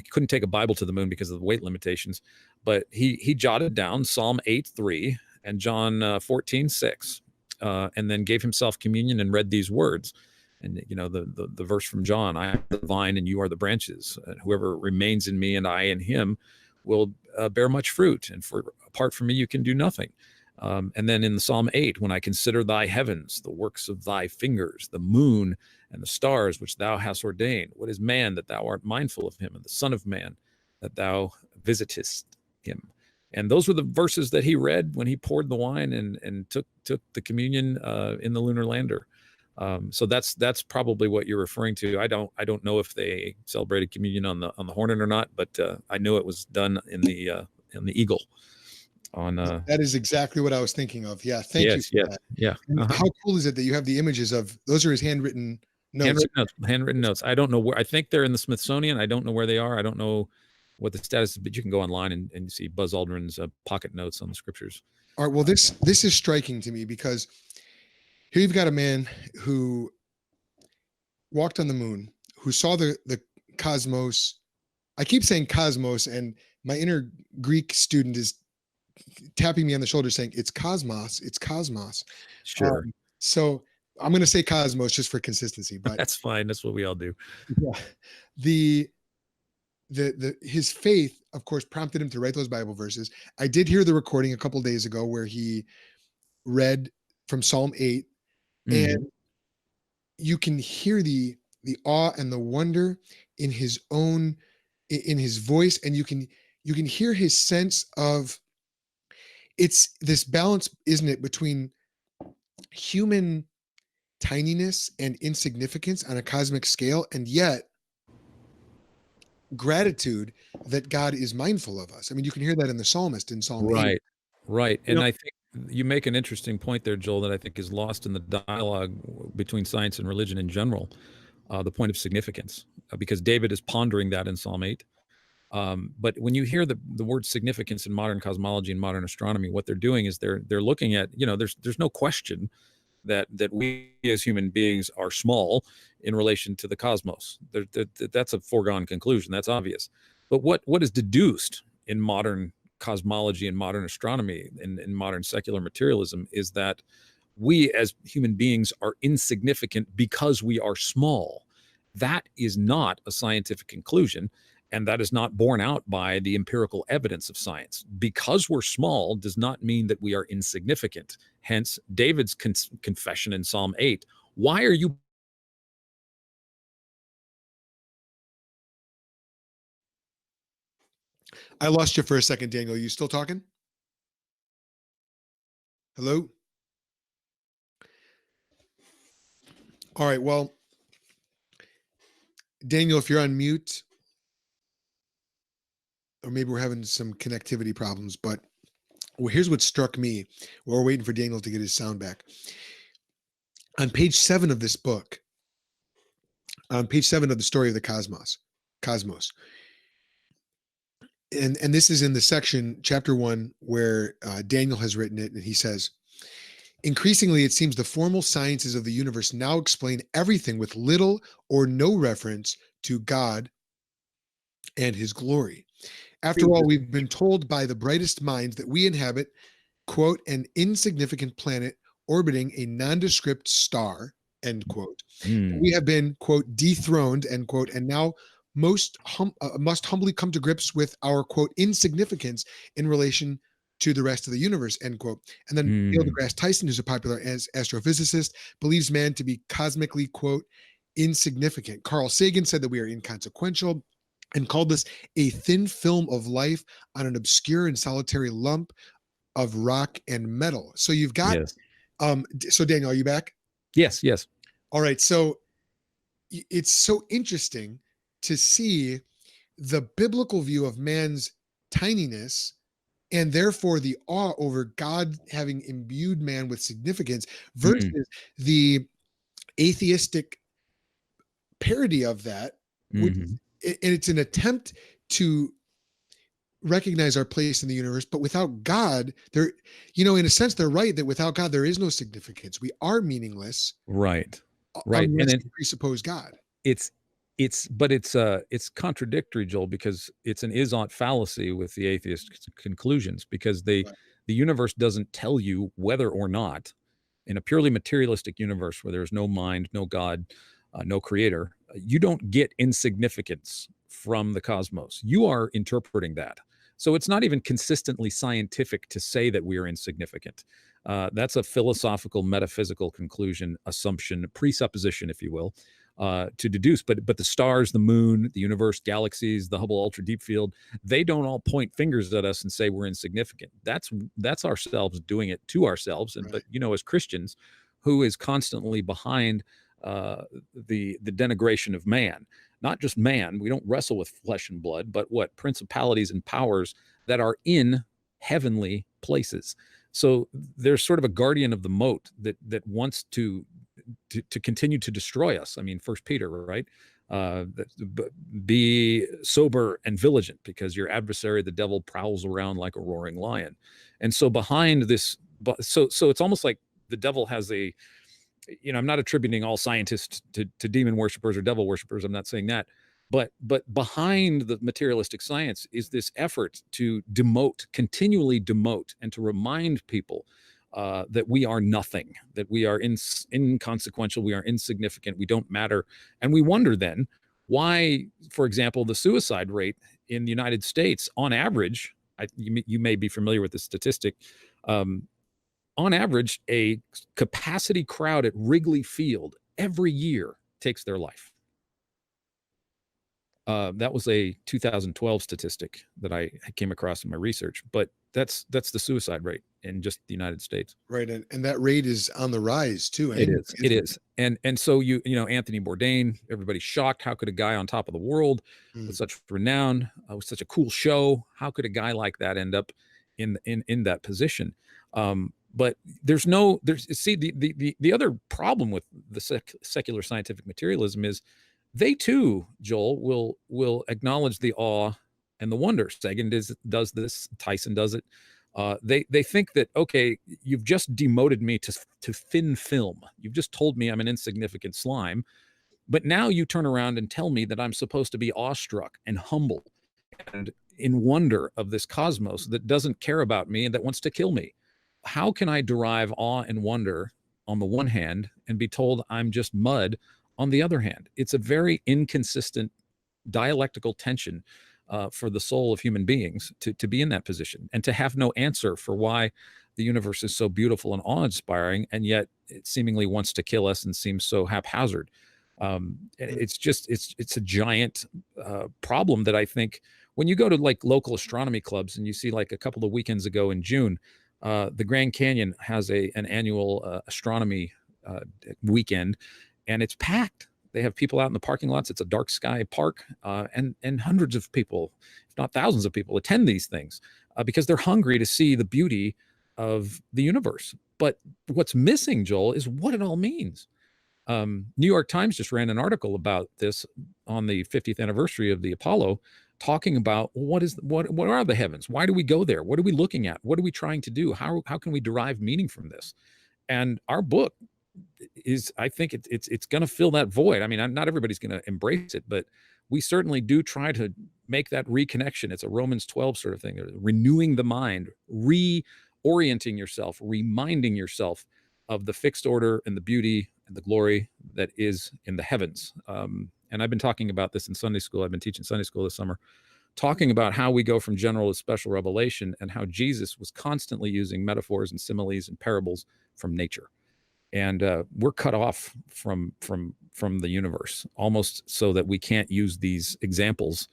B: couldn't take a Bible to the moon because of the weight limitations, but he jotted down Psalm 8:3 and John 14:6, and then gave himself communion and read these words. And the verse from John: "I am the vine, and you are the branches. And whoever remains in me, and I in him, will bear much fruit. And apart from me, you can do nothing." And then in the Psalm 8, "When I consider thy heavens, the works of thy fingers, the moon and the stars which thou hast ordained, what is man that thou art mindful of him, and the son of man that thou visitest him?" And those were the verses that he read when he poured the wine and took the communion in the lunar lander. So that's probably what you're referring to. I don't know if they celebrated communion on the Hornet or not, but I know it was done in the Eagle.
A: That is exactly what I was thinking of. Yeah, thank you
B: Yes,
A: for
B: yes,
A: that.
B: yeah.
A: And
B: Uh-huh.
A: how cool is it that you have the images of those are his handwritten notes?
B: Handwritten notes. I don't know where. I think they're in the Smithsonian. I don't know where they are. I don't know what the status is, but you can go online and see Buzz Aldrin's pocket notes on the scriptures.
A: All right. Well, this is striking to me because here you've got a man who walked on the moon, who saw the cosmos. I keep saying cosmos, and my inner Greek student is tapping me on the shoulder saying it's cosmos, it's cosmos.
B: Sure.
A: So I'm going to say cosmos just for consistency, but
B: That's fine. That's what we all do.
A: yeah, the his faith, of course, prompted him to write those Bible verses. I did hear the recording a couple days ago where he read from Psalm 8, and
B: Mhm.
A: you can hear the awe and the wonder in his own in his voice, and you can hear his sense of it's this balance, isn't it, between human tininess and insignificance on a cosmic scale, and yet gratitude that God is mindful of us. I mean, you can hear that in the psalmist in Psalm 8.
B: Right. Right.
A: You
B: And
A: know,
B: I think you make an interesting point there, Joel, that I think is lost in the dialogue between science and religion in general, the point of significance, because David is pondering that in Psalm 8. But when you hear the word significance in modern cosmology and modern astronomy, what they're doing is they're looking at, there's no question that we as human beings are small in relation to the cosmos. That's a foregone conclusion. That's obvious. But what is deduced in modern cosmology and modern astronomy and in modern secular materialism is that we as human beings are insignificant because we are small. That is not a scientific conclusion. And that is not borne out by the empirical evidence of science. Because we're small does not mean that we are insignificant. Hence, David's confession in Psalm 8. Why are you?
A: I lost you for a second, Daniel. Are you still talking? Hello? All right. Well, Daniel, if you're on mute, or maybe we're having some connectivity problems, but Well, here's what struck me. We're waiting for Daniel to get his sound back. On page 7 of this book, on page 7 of the story of the cosmos, and this is in the section, chapter 1, where Daniel has written it, and he says, increasingly, it seems the formal sciences of the universe now explain everything with little or no reference to God and his glory. After all, we've been told by the brightest minds that we inhabit, quote, an insignificant planet orbiting a nondescript star, end quote. We have been, quote, dethroned, end quote, and now must humbly come to grips with our, quote, insignificance in relation to the rest of the universe, end quote. And then Neil deGrasse Tyson, who's a popular astrophysicist, believes man to be cosmically, quote, insignificant. Carl Sagan said that we are inconsequential and called this a thin film of life on an obscure and solitary lump of rock and metal. So you've got,
B: Yes.
A: So Daniel, are you back?
B: Yes. Yes.
A: All right. So it's so interesting to see the biblical view of man's tininess and therefore the awe over God having imbued man with significance versus the atheistic parody of that, which, and it's an attempt to recognize our place in the universe, but without God, there, in a sense, they're right that without God, there is no significance. We are meaningless.
B: Right.
A: Unless we presuppose God.
B: But it's contradictory, Joel, because it's an is-ought fallacy with the atheist conclusions, because the universe doesn't tell you whether or not, in a purely materialistic universe where there's no mind, no God, no creator, you don't get insignificance from the cosmos. You are interpreting that. So it's not even consistently scientific to say that we are insignificant. That's a philosophical, metaphysical conclusion, assumption, presupposition, if you will, to deduce. But the stars, the moon, the universe, galaxies, the Hubble Ultra Deep Field, they don't all point fingers at us and say we're insignificant. That's ourselves doing it to ourselves. And but as Christians, who is constantly behind the denigration of man, not just man. We don't wrestle with flesh and blood, but what principalities and powers that are in heavenly places. So there's sort of a guardian of the moat that wants to continue to destroy us. I mean, First Peter, right? Be sober and vigilant, because your adversary, the devil, prowls around like a roaring lion. And so behind this, so it's almost like the devil has a, I'm not attributing all scientists to demon worshipers or devil worshipers. I'm not saying that. But behind the materialistic science is this effort to continually demote, and to remind people that we are nothing, that we are inconsequential, we are insignificant, we don't matter. And we wonder then why, for example, the suicide rate in the United States, on average, you may be familiar with this statistic, on average, a capacity crowd at Wrigley Field every year takes their life. That was a 2012 statistic that I came across in my research, but that's the suicide rate in just the United States.
A: Right, and that rate is on the rise too.
B: It is. And so Anthony Bourdain, everybody's shocked. How could a guy on top of the world with such renown, with such a cool show, how could a guy like that end up in that position? But the other problem with the secular scientific materialism is they too, Joel, will acknowledge the awe and the wonder. Sagan does this, Tyson does it. They think that, okay, you've just demoted me to thin film. You've just told me I'm an insignificant slime, but now you turn around and tell me that I'm supposed to be awestruck and humble and in wonder of this cosmos that doesn't care about me and that wants to kill me. How can I derive awe and wonder on the one hand and be told I'm just mud on the other hand? It's a very inconsistent dialectical tension for the soul of human beings to be in that position, and to have no answer for why the universe is so beautiful and awe-inspiring, and yet it seemingly wants to kill us and seems so haphazard. It's a giant problem that I think when you go to like local astronomy clubs and you see, like a couple of weekends ago in June, the Grand Canyon has an annual astronomy weekend, and it's packed. They have people out in the parking lots. It's a dark sky park, and hundreds of people, if not thousands of people, attend these things. because they're hungry to see the beauty of the universe. But what's missing, Joel, is what it all means. New York Times just ran an article about this on the 50th anniversary of the Apollo, talking about what are the heavens? Why do we go there? What are we looking at? What are we trying to do? How can we derive meaning from this? And our book is, I think it's going to fill that void. I mean, not everybody's going to embrace it, but we certainly do try to make that reconnection. It's a Romans 12 sort of thing, renewing the mind, reorienting yourself, reminding yourself of the fixed order and the beauty and the glory that is in the heavens. And I've been talking about this in Sunday school. I've been teaching Sunday school this summer, talking about how we go from general to special revelation, and how Jesus was constantly using metaphors and similes and parables from nature. And we're cut off from the universe, almost so that we can't use these examples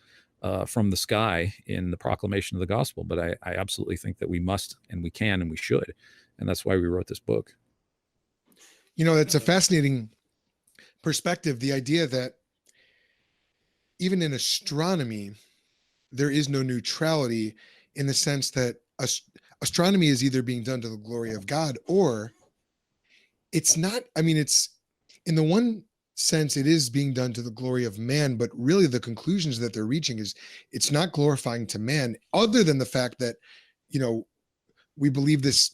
B: from the sky in the proclamation of the gospel. But I absolutely think that we must, and we can, and we should. And that's why we wrote this book.
A: You know, it's a fascinating perspective, the idea that even in astronomy, there is no neutrality, in the sense that astronomy is either being done to the glory of God, or it's not. I mean, it's, in the one sense, it is being done to the glory of man, but really the conclusions that they're reaching is, it's not glorifying to man, other than the fact that, you know, we believe this,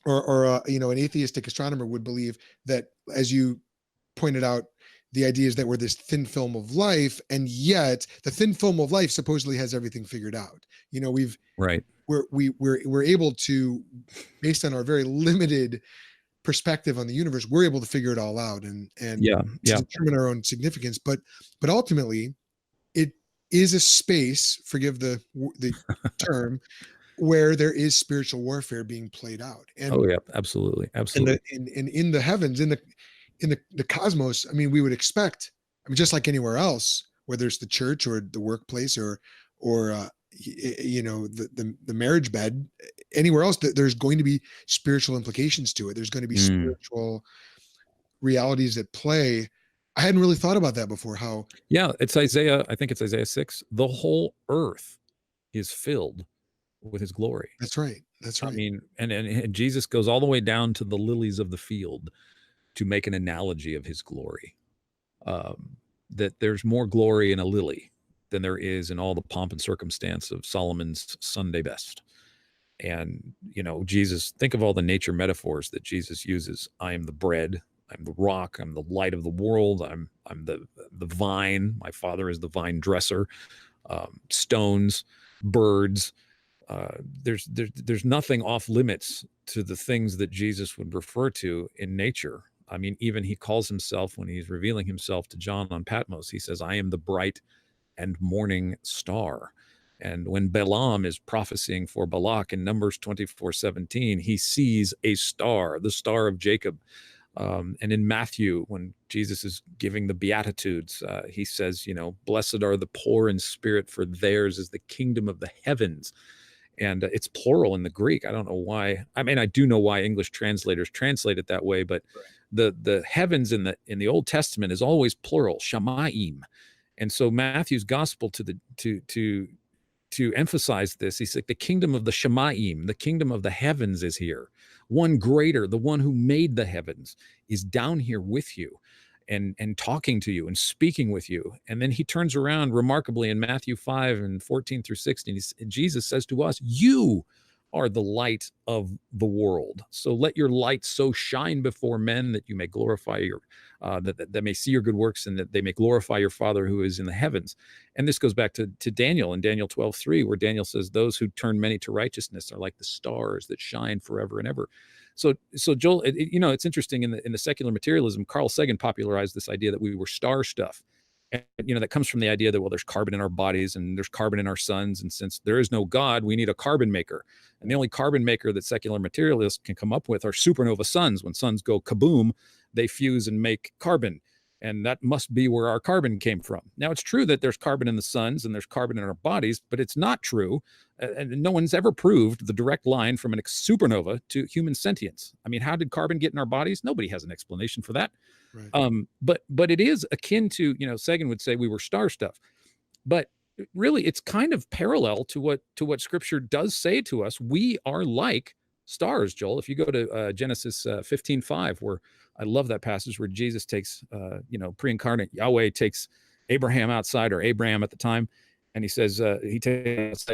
A: or you know, an atheistic astronomer would believe that, as you pointed out, the idea is that we're this thin film of life, and yet the thin film of life supposedly has everything figured out. You know, we're able to, based on our very limited perspective on the universe, we're able to figure it all out, and determine our own significance. But ultimately, it is a space, forgive the term, where there is spiritual warfare being played out. And
B: oh yeah, absolutely.
A: in the heavens, in the cosmos, I mean, we would expect, I mean, just like anywhere else, whether it's the church or the workplace, or you know, the marriage bed, anywhere else, there's going to be spiritual implications to it. There's going to be spiritual realities at play. I hadn't really thought about that before. How?
B: Yeah, it's Isaiah. I think it's Isaiah 6. The whole earth is filled with his glory.
A: That's right. That's right.
B: I mean, and Jesus goes all the way down to the lilies of the field to make an analogy of his glory. That there's more glory in a lily than there is in all the pomp and circumstance of Solomon's Sunday best. And, you know, Jesus, think of all the nature metaphors that Jesus uses. I am the bread, I'm the rock, I'm the light of the world, I'm the vine, my Father is the vine dresser, stones, birds. There's nothing off limits to the things that Jesus would refer to in nature. I mean, even he calls himself, when he's revealing himself to John on Patmos, he says, I am the bright and morning star. And when Balaam is prophesying for Balak in Numbers 24:17, he sees a star, the star of Jacob. And in Matthew, when Jesus is giving the Beatitudes, he says, you know, blessed are the poor in spirit, for theirs is the kingdom of the heavens. And it's plural in the Greek. I don't know why. I mean, I do know why English translators translate it that way, but the heavens in the Old Testament is always plural, shamaim. And so Matthew's gospel to emphasize this, he's like, the kingdom of the shamaim, the kingdom of the heavens is here. One greater, the one who made the heavens, is down here with you, and talking to you and speaking with you. And then he turns around remarkably in Matthew 5:14-16. Jesus says to us, you are the light of the world. So let your light so shine before men that you may glorify your, that they may see your good works, and that they may glorify your Father who is in the heavens. And this goes back to Daniel in Daniel 12:3, where Daniel says, those who turn many to righteousness are like the stars that shine forever and ever. So Joel, you know, it's interesting, in the secular materialism, Carl Sagan popularized this idea that we were star stuff. And, you know, that comes from the idea that, well, there's carbon in our bodies and there's carbon in our suns. And since there is no God, we need a carbon maker. And the only carbon maker that secular materialists can come up with are supernova suns. When suns go kaboom, they fuse and make carbon. And that must be where our carbon came from. Now, it's true that there's carbon in the suns and there's carbon in our bodies, but it's not true. And no one's ever proved the direct line from a supernova to human sentience. I mean, how did carbon get in our bodies? Nobody has an explanation for that. Right. But it is akin to, you know, Sagan would say we were star stuff. But really, it's kind of parallel to what Scripture does say to us. We are like stars, Joel. If you go to Genesis 15:5, where I love that passage where Jesus takes, pre-incarnate Yahweh takes Abraham outside, or Abraham at the time, and he says, he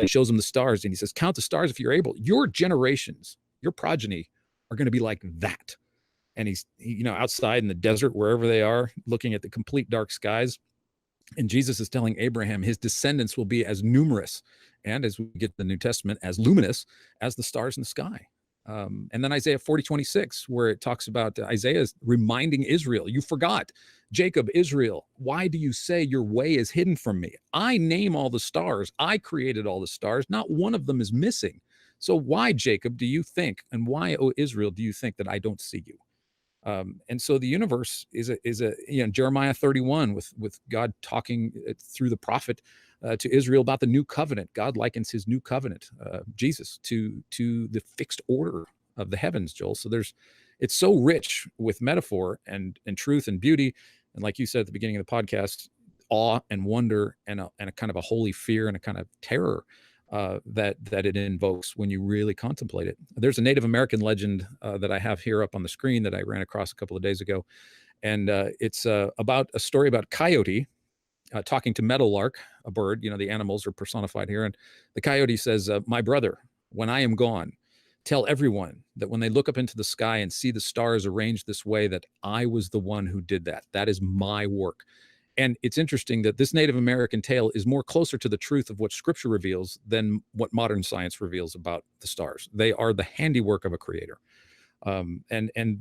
B: shows him the stars, and he says, "Count the stars if you're able. Your generations, your progeny, are going to be like that." And outside in the desert, wherever they are, looking at the complete dark skies. And Jesus is telling Abraham his descendants will be as numerous, and as we get the New Testament, as luminous as the stars in the sky. And then Isaiah 40:26, where it talks about Isaiah is reminding Israel, you forgot, Jacob, Israel, why do you say your way is hidden from me? I name all the stars. I created all the stars. Not one of them is missing. So why, Jacob, do you think, and why, O Israel, do you think that I don't see you? And so the universe is a Jeremiah 31, with God talking through the prophet to Israel about the new covenant. God likens his new covenant, Jesus, to the fixed order of the heavens, Joel. So it's so rich with metaphor and truth and beauty, and like you said at the beginning of the podcast, awe and wonder, and a kind of a holy fear and a kind of terror that it invokes when you really contemplate it. There's a Native American legend that I have here up on the screen that I ran across a couple of days ago, and it's about a story about coyote talking to meadowlark, a bird. The animals are personified here, and the coyote says, "My brother, when I am gone, tell everyone that when they look up into the sky and see the stars arranged this way, that I was the one who did that. That is my work." And it's interesting that this Native American tale is more closer to the truth of what Scripture reveals than what modern science reveals about the stars. They are the handiwork of a creator, and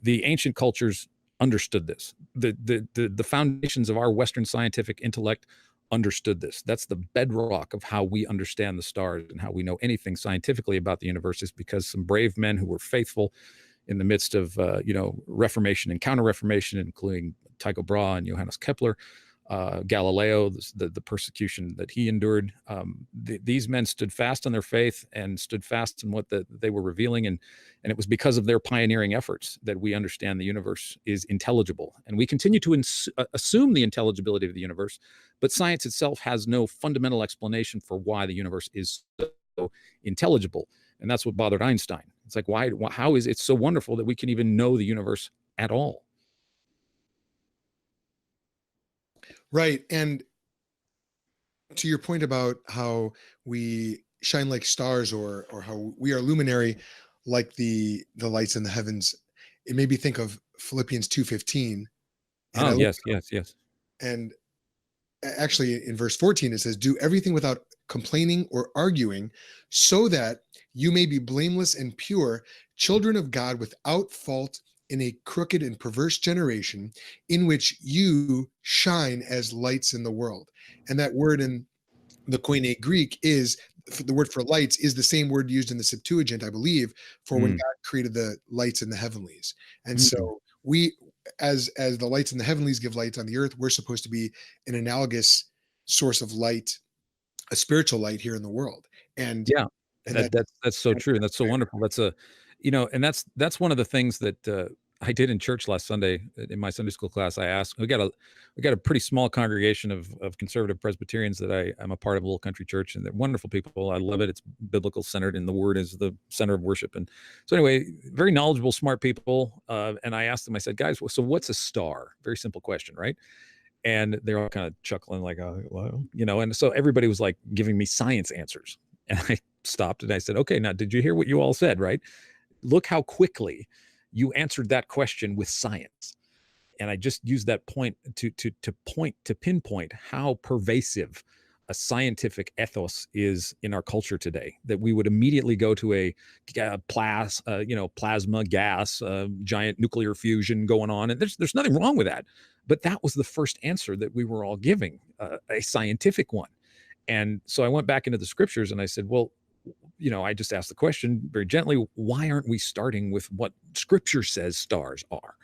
B: the ancient cultures understood this. The foundations of our Western scientific intellect understood this. That's the bedrock of how we understand the stars and how we know anything scientifically about the universe, is because some brave men who were faithful in the midst of Reformation and Counter-Reformation, including Tycho Brahe and Johannes Kepler, Galileo, the persecution that he endured. These men stood fast on their faith and stood fast in what they were revealing, and it was because of their pioneering efforts that we understand the universe is intelligible. And we continue to assume the intelligibility of the universe, but science itself has no fundamental explanation for why the universe is so intelligible. And that's what bothered Einstein. It's like, how is it so wonderful that we can even know the universe at all?
A: Right. And to your point about how we shine like stars, or how we are luminary like the lights in the heavens, it made me think of Philippians 2:15. And
B: Oh, yes, yes, yes.
A: and actually in verse 14 it says, do everything without complaining or arguing, so that you may be blameless and pure, children of God without fault in a crooked and perverse generation, in which you shine as lights in the world. And that word in the Koine Greek is, the word for lights is the same word used in the Septuagint, I believe, for when
B: Mm.
A: God created the lights in the heavenlies. And
B: Mm.
A: so we, as the lights in the heavenlies give light on the earth, we're supposed to be an analogous source of light, a spiritual light here in the world. And
B: Yeah,
A: and that
B: that's so true, and that's so wonderful. That's and that's one of the things that I did in church last Sunday in my Sunday school class. I asked, we got a pretty small congregation of conservative Presbyterians that I'm a part of, a little country church, and they're wonderful people. I love it. It's biblical centered, and the Word is the center of worship. And so anyway, very knowledgeable, smart people. And I asked them. I said, guys, so what's a star? Very simple question, right? And they're all kind of chuckling, like, oh, well, and so everybody was like giving me science answers. And I stopped and I said, okay, now, did you hear what you all said, right? Look how quickly you answered that question with science. And I just used that point to pinpoint how pervasive a scientific ethos is in our culture today, that we would immediately go to a plasma gas, giant nuclear fusion going on. And there's nothing wrong with that. But that was the first answer that we were all giving, a scientific one. And so I went back into the scriptures and I said, well, I just asked the question very gently, why aren't we starting with what scripture says stars are?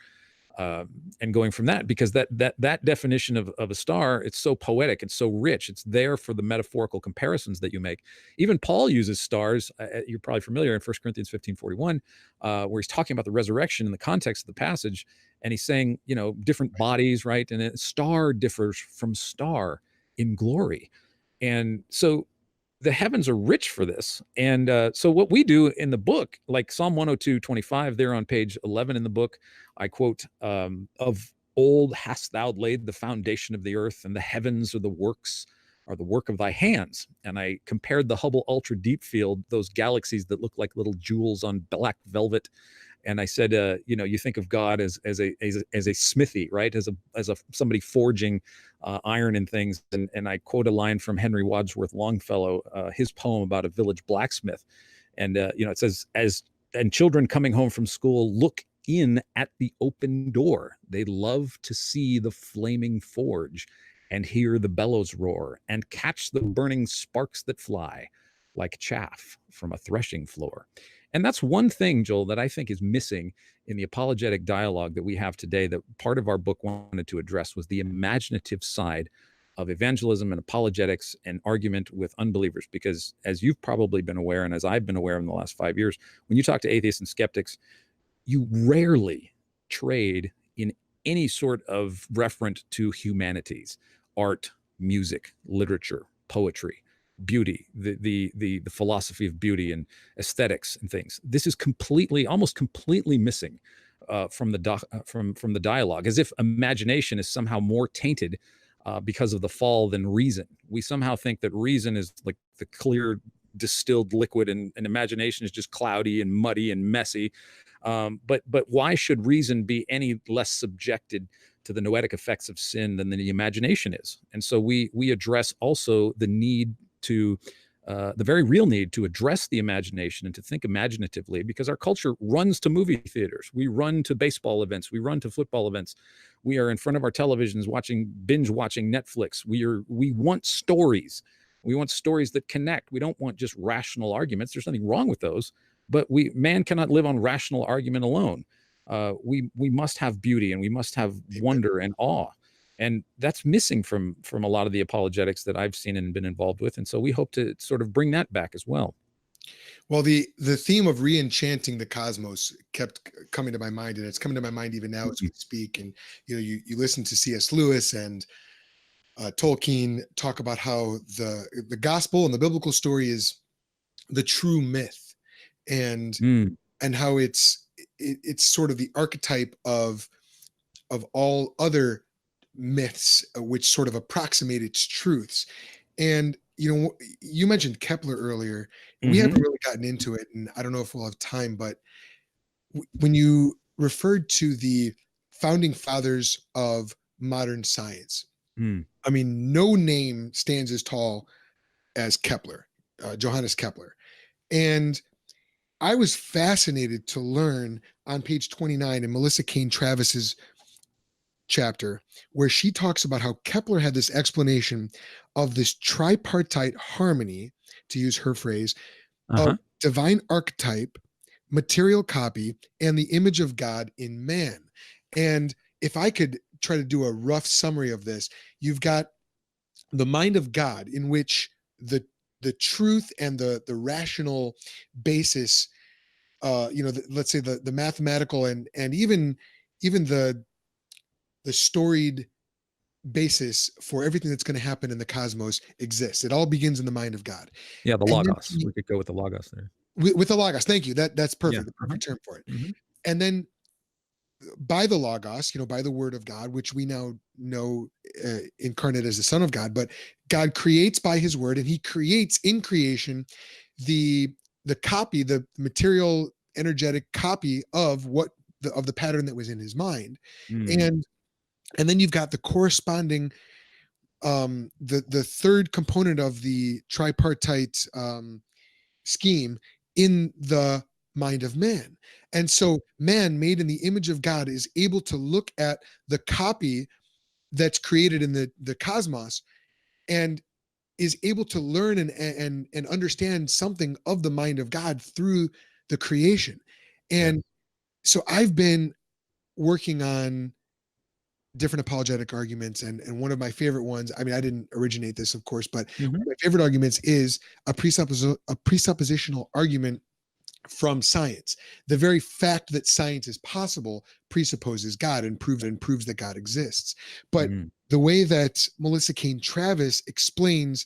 B: And going from that, because that definition of a star, it's so poetic, it's so rich, it's there for the metaphorical comparisons that you make. Even Paul uses stars. You're probably familiar in 1 Corinthians 15:41, where he's talking about the resurrection in the context of the passage, and he's saying, different bodies, right? And a star differs from star in glory. And so the heavens are rich for this. And so what we do in the book, like Psalm 102:25, there on page 11 in the book, I quote, of old hast thou laid the foundation of the earth, and the heavens are the work of thy hands. And I compared the Hubble Ultra Deep Field, those galaxies that look like little jewels on black velvet, and I said, you think of God as a smithy, right? As a somebody forging iron and things. And I quote a line from Henry Wadsworth Longfellow, his poem about a village blacksmith, and it says, and children coming home from school look in at the open door. They love to see the flaming forge, and hear the bellows roar, and catch the burning sparks that fly like chaff from a threshing floor. And that's one thing, Joel, that I think is missing in the apologetic dialogue that we have today, that part of our book wanted to address was the imaginative side of evangelism and apologetics and argument with unbelievers. Because as you've probably been aware, and as I've been aware in the last 5 years, when you talk to atheists and skeptics, you rarely trade in any sort of referent to humanities, art, music, literature, poetry, beauty, the philosophy of beauty and aesthetics and things. This is almost completely missing from the dialogue, as if imagination is somehow more tainted because of the fall than reason. We somehow think that reason is like the clear distilled liquid, and imagination is just cloudy and muddy and messy. But why should reason be any less subjected to the noetic effects of sin than the imagination is? And so we address also the need to the very real need to address the imagination and to think imaginatively, because our culture runs to movie theaters. We run to baseball events. We run to football events. We are in front of our televisions binge watching Netflix. We want stories. We want stories that connect. We don't want just rational arguments. There's nothing wrong with those, but man cannot live on rational argument alone. We must have beauty, and we must have wonder and awe. And that's missing from a lot of the apologetics that I've seen and been involved with. And so we hope to sort of bring that back as well.
A: Well, the theme of re-enchanting the cosmos kept coming to my mind, and it's coming to my mind even now as we speak. And you listen to C.S. Lewis and Tolkien talk about how the gospel and the biblical story is the true myth, and how it's sort of the archetype of all other myths, which sort of approximate its truths. And you mentioned Kepler earlier. We haven't really gotten into it, and I don't know if we'll have time, but when you referred to the founding fathers of modern science, I mean, no name stands as tall as Kepler, Johannes Kepler. And I was fascinated to learn on page 29 in Melissa Cain Travis's chapter, where she talks about how Kepler had this explanation of this tripartite harmony, to use her phrase, of divine archetype, material copy, and the image of God in man. And if I could try to do a rough summary of this, you've got the mind of God, in which the truth and the rational basis, let's say the mathematical and even the storied basis for everything that's going to happen in the cosmos exists. It all begins in the mind of God.
B: Yeah, the logos. We could go with the logos there.
A: With the logos. Thank you. That's perfect.
B: Yeah.
A: The perfect term for it. And then by the logos, by the word of God, which we now know incarnate as the Son of God, but God creates by his word, and he creates in creation the copy, the material energetic copy of the pattern that was in his mind. And then you've got the corresponding the third component of the tripartite scheme in the mind of man. And so man, made in the image of God, is able to look at the copy that's created in the cosmos, and is able to learn and understand something of the mind of God through the creation. And so I've been working on different apologetic arguments, and one of my favorite ones, I mean, I didn't originate this, of course, but one of my favorite arguments is a presuppositional argument from science. The very fact that science is possible presupposes God and proves that God exists. But the way that Melissa Cain Travis explains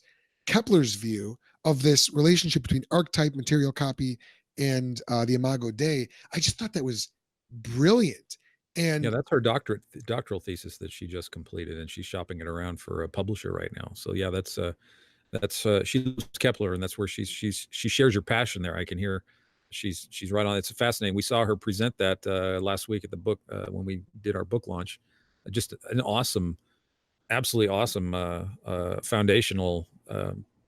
A: Kepler's view of this relationship between archetype, material copy, and the Imago Dei, I just thought that was brilliant.
B: Yeah,
A: And
B: that's her doctoral thesis that she just completed, and she's shopping it around for a publisher right now. So yeah, that's she loves Kepler, and that's where she shares your passion there. I can hear she's right on. It's fascinating. We saw her present that last week at the book when we did our book launch. Just an awesome, absolutely awesome foundational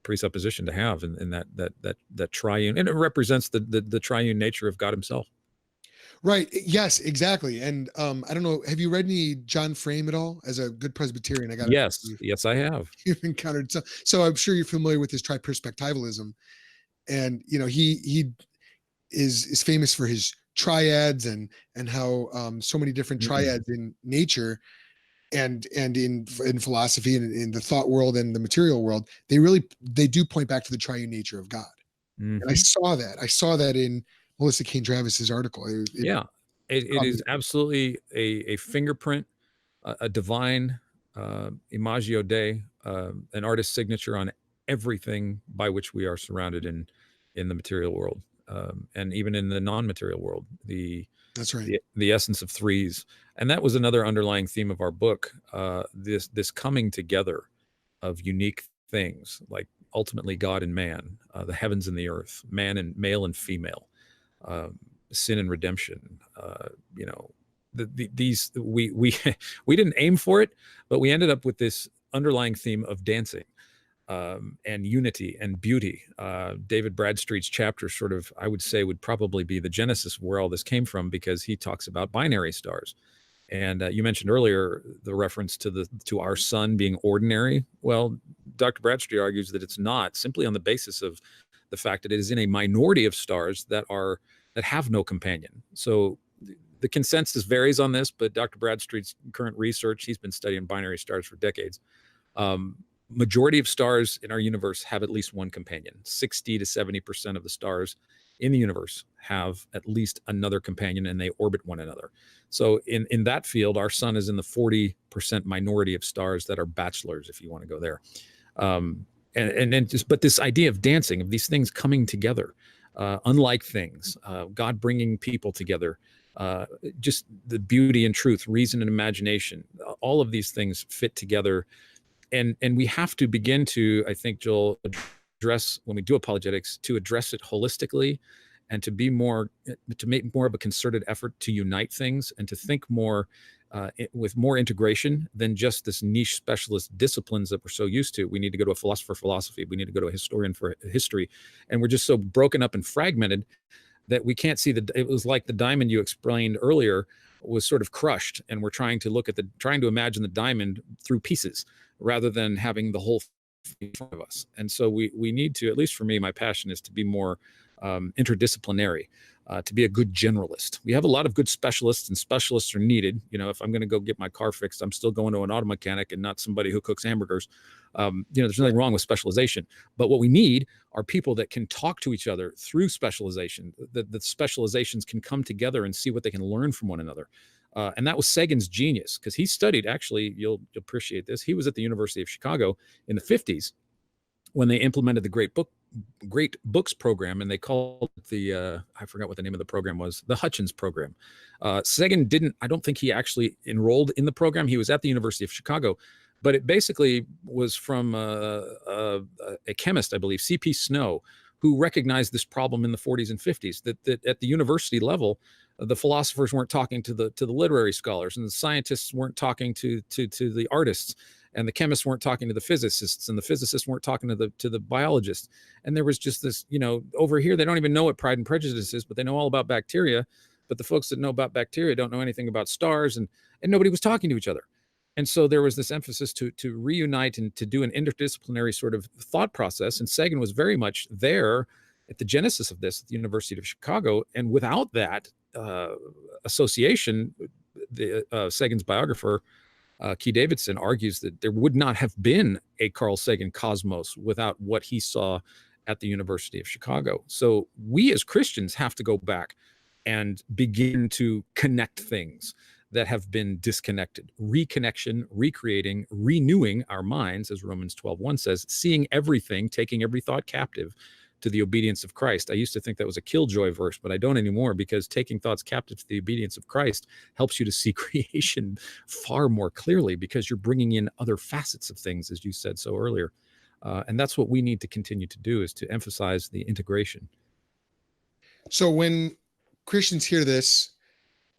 B: presupposition to have in that triune, and it represents the triune nature of God Himself.
A: right, yes, exactly. And I don't know, have you read any John Frame at all? As a good Presbyterian, I got to
B: Yes, yes, I have.
A: you've encountered so I'm sure you're familiar with his triperspectivalism. And he is famous for his triads and how so many different triads in nature and in philosophy and in the thought world and the material world, they do point back to the triune nature of God. And
B: Mm-hmm.
A: I saw that in Melissa Kane Travis's article.
B: Yeah, it
A: caught
B: is
A: me.
B: absolutely a fingerprint, a divine imago Dei, an artist's signature on everything by which we are surrounded in the material world, and even in the non-material world.
A: That's right.
B: The essence of threes, and that was another underlying theme of our book. This coming together of unique things, like ultimately God and man, the heavens and the earth, man and male and female, um, sin and redemption. You know, these we we didn't aim for it, but we ended up with this underlying theme of dancing, and unity and beauty. David Bradstreet's chapter, sort of, I would say, would probably be the genesis of where all this came from, because he talks about binary stars. And you mentioned earlier the reference to our sun being ordinary. Well, Dr. Bradstreet argues that it's not, simply on the basis of the fact that it is in a minority of stars that have no companion. So the consensus varies on this, but Dr. Bradstreet's current research, he's been studying binary stars for decades. Majority of stars in our universe have at least one companion. 60 to 70% of the stars in the universe have at least another companion, and they orbit one another. So in that field, our sun is in the 40% minority of stars that are bachelors, if you want to go there. But this idea of dancing, of these things coming together, unlike things, God bringing people together, just the beauty and truth, reason and imagination, all of these things fit together. And we have to begin to, I think, Joel, address, when we do apologetics, to address it holistically, and to make more of a concerted effort to unite things, and to think more with more integration than just this niche specialist disciplines that we're so used to. We need to go to a philosopher for philosophy. We need to go to a historian for history. And we're just so broken up and fragmented that we can't see it was like the diamond you explained earlier was sort of crushed, and we're trying to imagine the diamond through pieces rather than having the whole thing in front of us. And so we need to, at least for me, my passion is to be more interdisciplinary, to be a good generalist. We have a lot of good specialists, and specialists are needed. You know, if I'm going to go get my car fixed, I'm still going to an auto mechanic and not somebody who cooks hamburgers. There's nothing wrong with specialization, but what we need are people that can talk to each other through specialization. The specializations can come together and see what they can learn from one another. And that was Sagan's genius, because he studied, actually, you'll appreciate this, he was at the University of Chicago in the 50s when they implemented the Great Books program, and they called it I forgot what the name of the program was, the Hutchins program. Sagan I don't think he actually enrolled in the program. He was at the University of Chicago, but it basically was from a chemist, I believe, C.P. Snow, who recognized this problem in the 40s and 50s, that at the university level, the philosophers weren't talking to the literary scholars, and the scientists weren't talking to the artists, and the chemists weren't talking to the physicists, and the physicists weren't talking to the biologists. And there was just this, over here, they don't even know what Pride and Prejudice is, but they know all about bacteria. But the folks that know about bacteria don't know anything about stars, and nobody was talking to each other. And so there was this emphasis to reunite and to do an interdisciplinary sort of thought process. And Sagan was very much there at the genesis of this at the University of Chicago. And without that association, Sagan's biographer, Key Davidson, argues that there would not have been a Carl Sagan cosmos without what he saw at the University of Chicago. So we as Christians have to go back and begin to connect things that have been disconnected. Reconnection, recreating, renewing our minds, as Romans 12:1 says, seeing everything, taking every thought captive to the obedience of Christ. I used to think that was a killjoy verse, but I don't anymore, because taking thoughts captive to the obedience of Christ helps you to see creation far more clearly, because you're bringing in other facets of things, as you said so earlier. And that's what we need to continue to do, is to emphasize the integration.
A: So when Christians hear this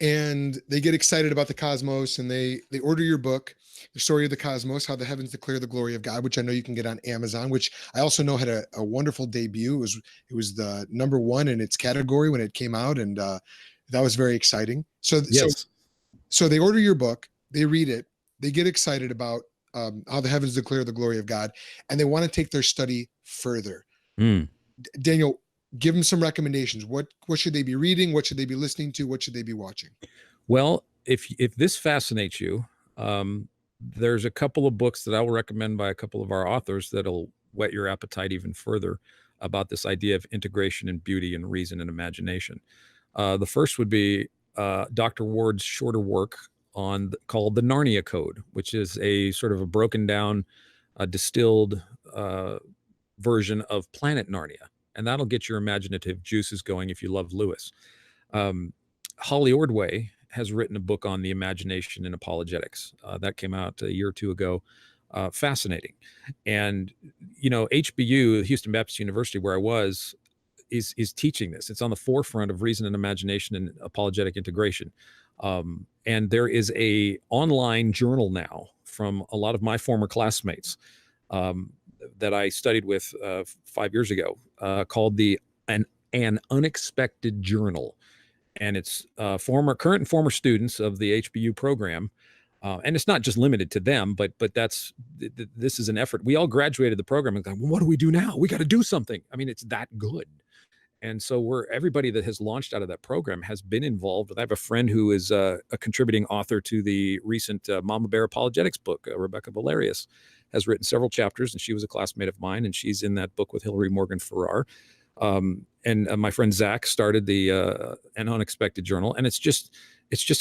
A: and they get excited about the cosmos, and they order your book, The Story of the Cosmos, How the Heavens Declare the Glory of God, which I know you can get on Amazon, which I also know had a wonderful debut. It was the #1 in its category when it came out, and that was very exciting.
B: Yes.
A: So they order your book, they read it, they get excited about how the heavens declare the glory of God, and they want to take their study further.
B: Mm.
A: Daniel, give them some recommendations. What should they be reading? What should they be listening to? What should they be watching?
B: Well, if this fascinates you, there's a couple of books that I will recommend by a couple of our authors that'll whet your appetite even further about this idea of integration and beauty and reason and imagination. The first would be Dr. Ward's shorter work called the Narnia Code, which is a sort of a broken down, distilled version of Planet Narnia. And that'll get your imaginative juices going if you love Lewis. Holly Ordway has written a book on the imagination and apologetics. That came out a year or two ago. Fascinating. And, HBU, Houston Baptist University, where I was, is teaching this. It's on the forefront of reason and imagination and apologetic integration. And there is a online journal now from a lot of my former classmates that I studied with 5 years ago, called an Unexpected Journal. And it's current and former students of the HBU program. And it's not just limited to them, but this is an effort. We all graduated the program and go, well, what do we do now? We got to do something. I mean, it's that good. And so everybody that has launched out of that program has been involved. I have a friend who is a contributing author to the recent Mama Bear Apologetics book. Rebecca Valerius has written several chapters, and she was a classmate of mine, and she's in that book with Hillary Morgan Farrar. And my friend Zach started an Unexpected Journal, and it's just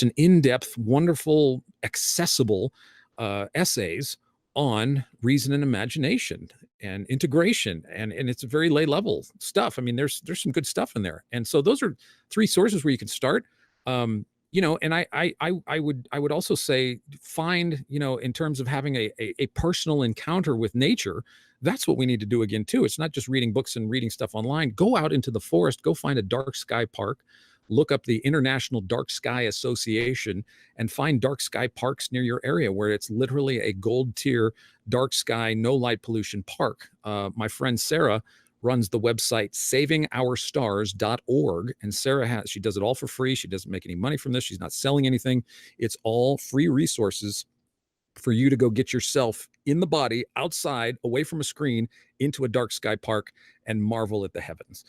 B: an in-depth, wonderful, accessible essays on reason and imagination and integration, and it's very lay level stuff. I mean, there's some good stuff in there, and so those are three sources where you can start. And I would also say find, in terms of having a personal encounter with nature. That's what we need to do again too. It's not just reading books and reading stuff online. Go out into the forest, go find a dark sky park, look up the International Dark Sky Association and find dark sky parks near your area where it's literally a gold tier dark sky, no light pollution park. My friend Sarah runs the website savingourstars.org. And Sarah she does it all for free. She doesn't make any money from this. She's not selling anything. It's all free resources for you to go get yourself in the body, outside, away from a screen, into a dark sky park and marvel at the heavens.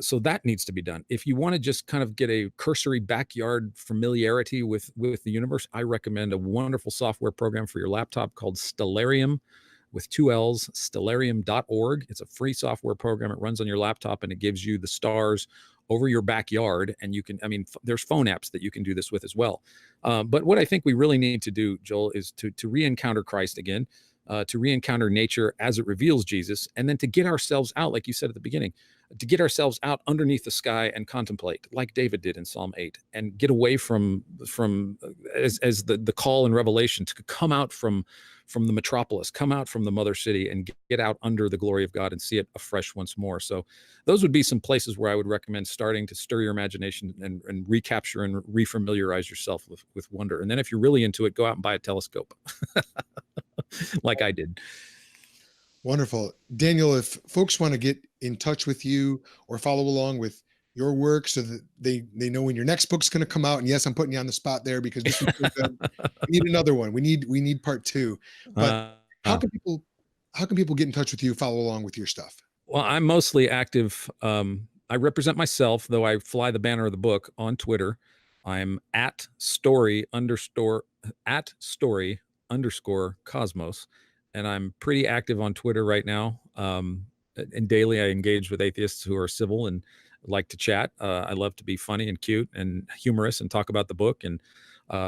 B: So that needs to be done. If you want to just kind of get a cursory backyard familiarity with the universe, I recommend a wonderful software program for your laptop called Stellarium, with 2 L's, stellarium.org. It's a free software program. It runs on your laptop and it gives you the stars over your backyard. And you can, there's phone apps that you can do this with as well. But what I think we really need to do, Joel, is to re-encounter Christ again, to re-encounter nature as it reveals Jesus, and then to get ourselves out, like you said at the beginning, to get ourselves out underneath the sky and contemplate, like David did in Psalm 8, and get away from as the call in Revelation to come out from the metropolis, come out from the mother city, and get out under the glory of God and see it afresh once more. So those would be some places where I would recommend starting to stir your imagination and recapture and refamiliarize yourself with wonder. And then if you're really into it, go out and buy a telescope like I did.
A: Wonderful. Daniel, if folks want to get in touch with you or follow along with your work so that they know when your next book's going to come out, and yes, I'm putting you on the spot there because this was so good. We need another one. We need part 2. But how can people get in touch with you, follow along with your stuff?
B: Well, I'm mostly active. I represent myself, though I fly the banner of the book on Twitter. I'm at story _ _cosmos. And I'm pretty active on Twitter right now. And daily I engage with atheists who are civil and like to chat. I love to be funny and cute and humorous and talk about the book. And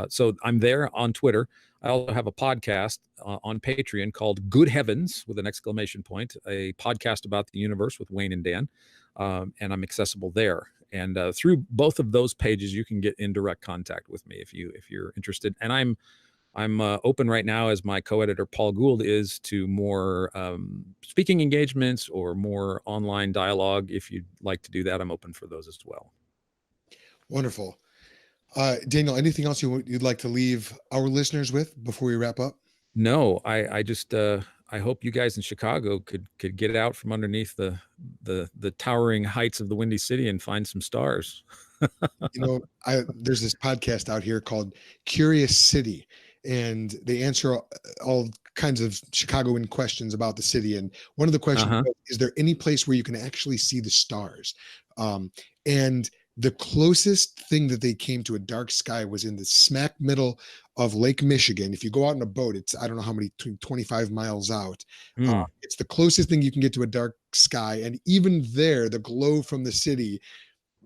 B: So I'm there on Twitter. I also have a podcast on Patreon called Good Heavens with an exclamation point, a podcast about the universe with Wayne and Dan. And I'm accessible there. And through both of those pages, you can get in direct contact with me if you're interested. And I'm open right now, as my co-editor Paul Gould is, to more speaking engagements or more online dialogue. If you'd like to do that, I'm open for those as well.
A: Wonderful. Daniel, anything else you'd like to leave our listeners with before we wrap up?
B: No, I just I hope you guys in Chicago could get out from underneath the towering heights of the Windy City and find some stars.
A: There's this podcast out here called Curious City, and they answer all kinds of Chicagoan questions about the city. And one of the questions is there any place where you can actually see the stars? And the closest thing that they came to a dark sky was in the smack middle of Lake Michigan. If you go out in a boat, it's, I don't know how many, 25 miles out. It's the closest thing you can get to a dark sky. And even there, the glow from the city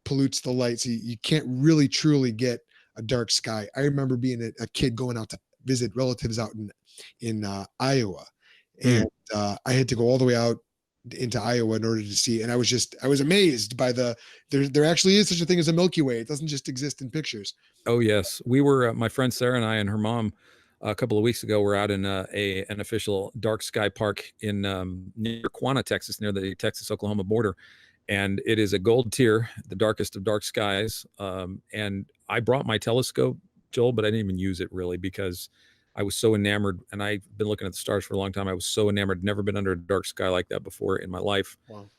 A: pollutes the light. So you can't really truly get a dark sky. I remember being a kid going out to visit relatives out in Iowa. And I had to go all the way out into Iowa in order to see. And I was amazed by there actually is such a thing as a Milky Way. It doesn't just exist in pictures.
B: Oh yes. We were, my friend Sarah and I and her mom a couple of weeks ago were out in an official dark sky park in near Quanah, Texas, near the Texas-Oklahoma border. And it is a gold tier, the darkest of dark skies. And I brought my telescope, Joel, but I didn't even use it really because I was so enamored, and I've been looking at the stars for a long time. I was so enamored, never been under a dark sky like that before in my life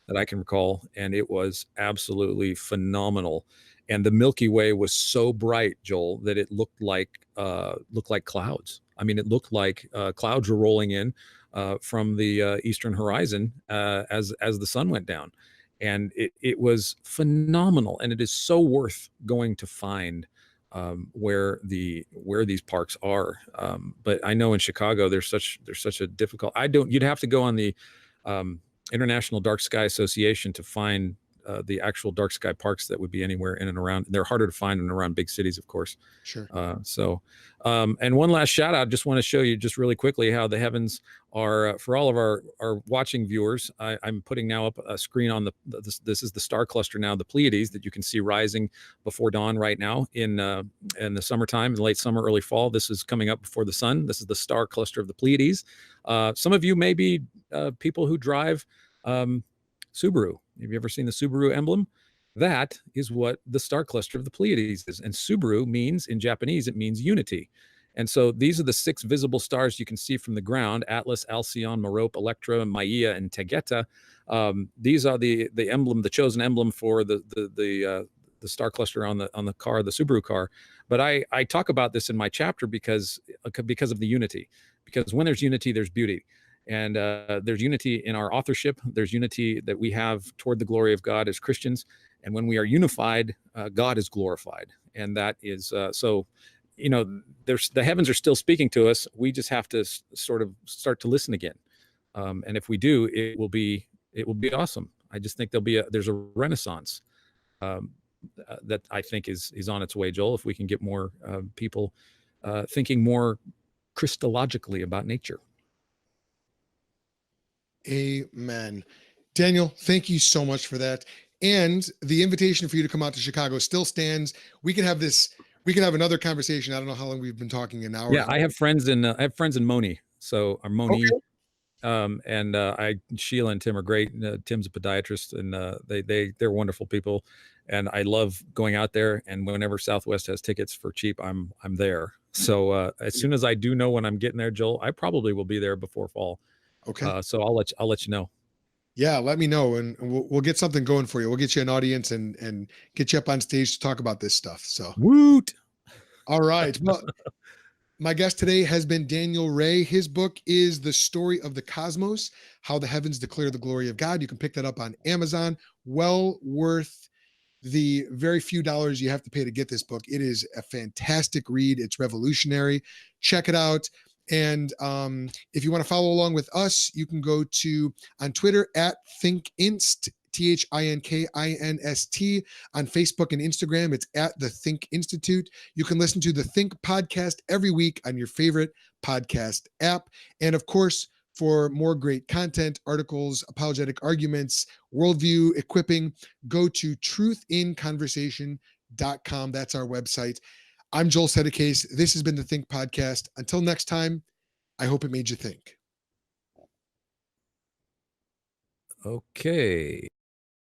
B: that I can recall. And it was absolutely phenomenal. And the Milky Way was so bright, Joel, that it looked like clouds. I mean, it looked like clouds were rolling in from the eastern horizon as the sun went down. And it was phenomenal. And it is so worth going to find where these parks are. But I know in Chicago there's such a difficult. You'd have to go on the International Dark Sky Association to find the actual dark sky parks that would be anywhere in and around. They're harder to find in around big cities, of course.
A: Sure.
B: And one last shout out. Just want to show you just really quickly how the heavens are for all of our watching viewers. I'm putting now up a screen on this is the star cluster now, the Pleiades, that you can see rising before dawn right now in the summertime, in late summer, early fall. This is coming up before the sun. This is the star cluster of the Pleiades. Some of you may be people who drive Subaru. Have you ever seen the Subaru emblem? That is what the star cluster of the Pleiades is. And Subaru means, in Japanese, it means unity. And so these are the 6 visible stars you can see from the ground: Atlas, Alcyon, Merope, Electra, Maia, and Tegeta. These are the emblem, the chosen emblem for the star cluster on the car, the Subaru car. But I talk about this in my chapter because of the unity. Because when there's unity, there's beauty. And there's unity in our authorship. There's unity that we have toward the glory of God as Christians. And when we are unified, God is glorified. And that is so, the heavens are still speaking to us. We just have to sort of start to listen again. And if we do, it will be awesome. I just think there's a renaissance that I think is on its way, Joel, if we can get more people thinking more Christologically about nature.
A: Amen. Daniel, thank you so much for that. And the invitation for you to come out to Chicago still stands. We can have another conversation. I don't know how long we've been talking, an hour.
B: Yeah, I have friends in Moni. So our Moni, and Sheila and Tim are great. Tim's a podiatrist, and they're wonderful people. And I love going out there. And whenever Southwest has tickets for cheap, I'm there. So as soon as I do know when I'm getting there, Joel, I probably will be there before fall.
A: Okay.
B: So I'll let you know.
A: Yeah, let me know, and we'll get something going for you. We'll get you an audience and get you up on stage to talk about this stuff. So
B: woot.
A: All right. Well, my guest today has been Daniel Ray. His book is The Story of the Cosmos: How the Heavens Declare the Glory of God. You can pick that up on Amazon. Well worth the very few dollars you have to pay to get this book. It is a fantastic read. It's revolutionary. Check it out. And if you want to follow along with us, you can go on Twitter @ThinkInst, THINKINST. On Facebook and Instagram, it's at the Think Institute. You can listen to the Think podcast every week on your favorite podcast app. And of course, for more great content, articles, apologetic arguments, worldview equipping, go to truthinconversation.com. That's our website. I'm Joel Sedecase. This has been the Think Podcast. Until next time, I hope it made you think.
B: Okay.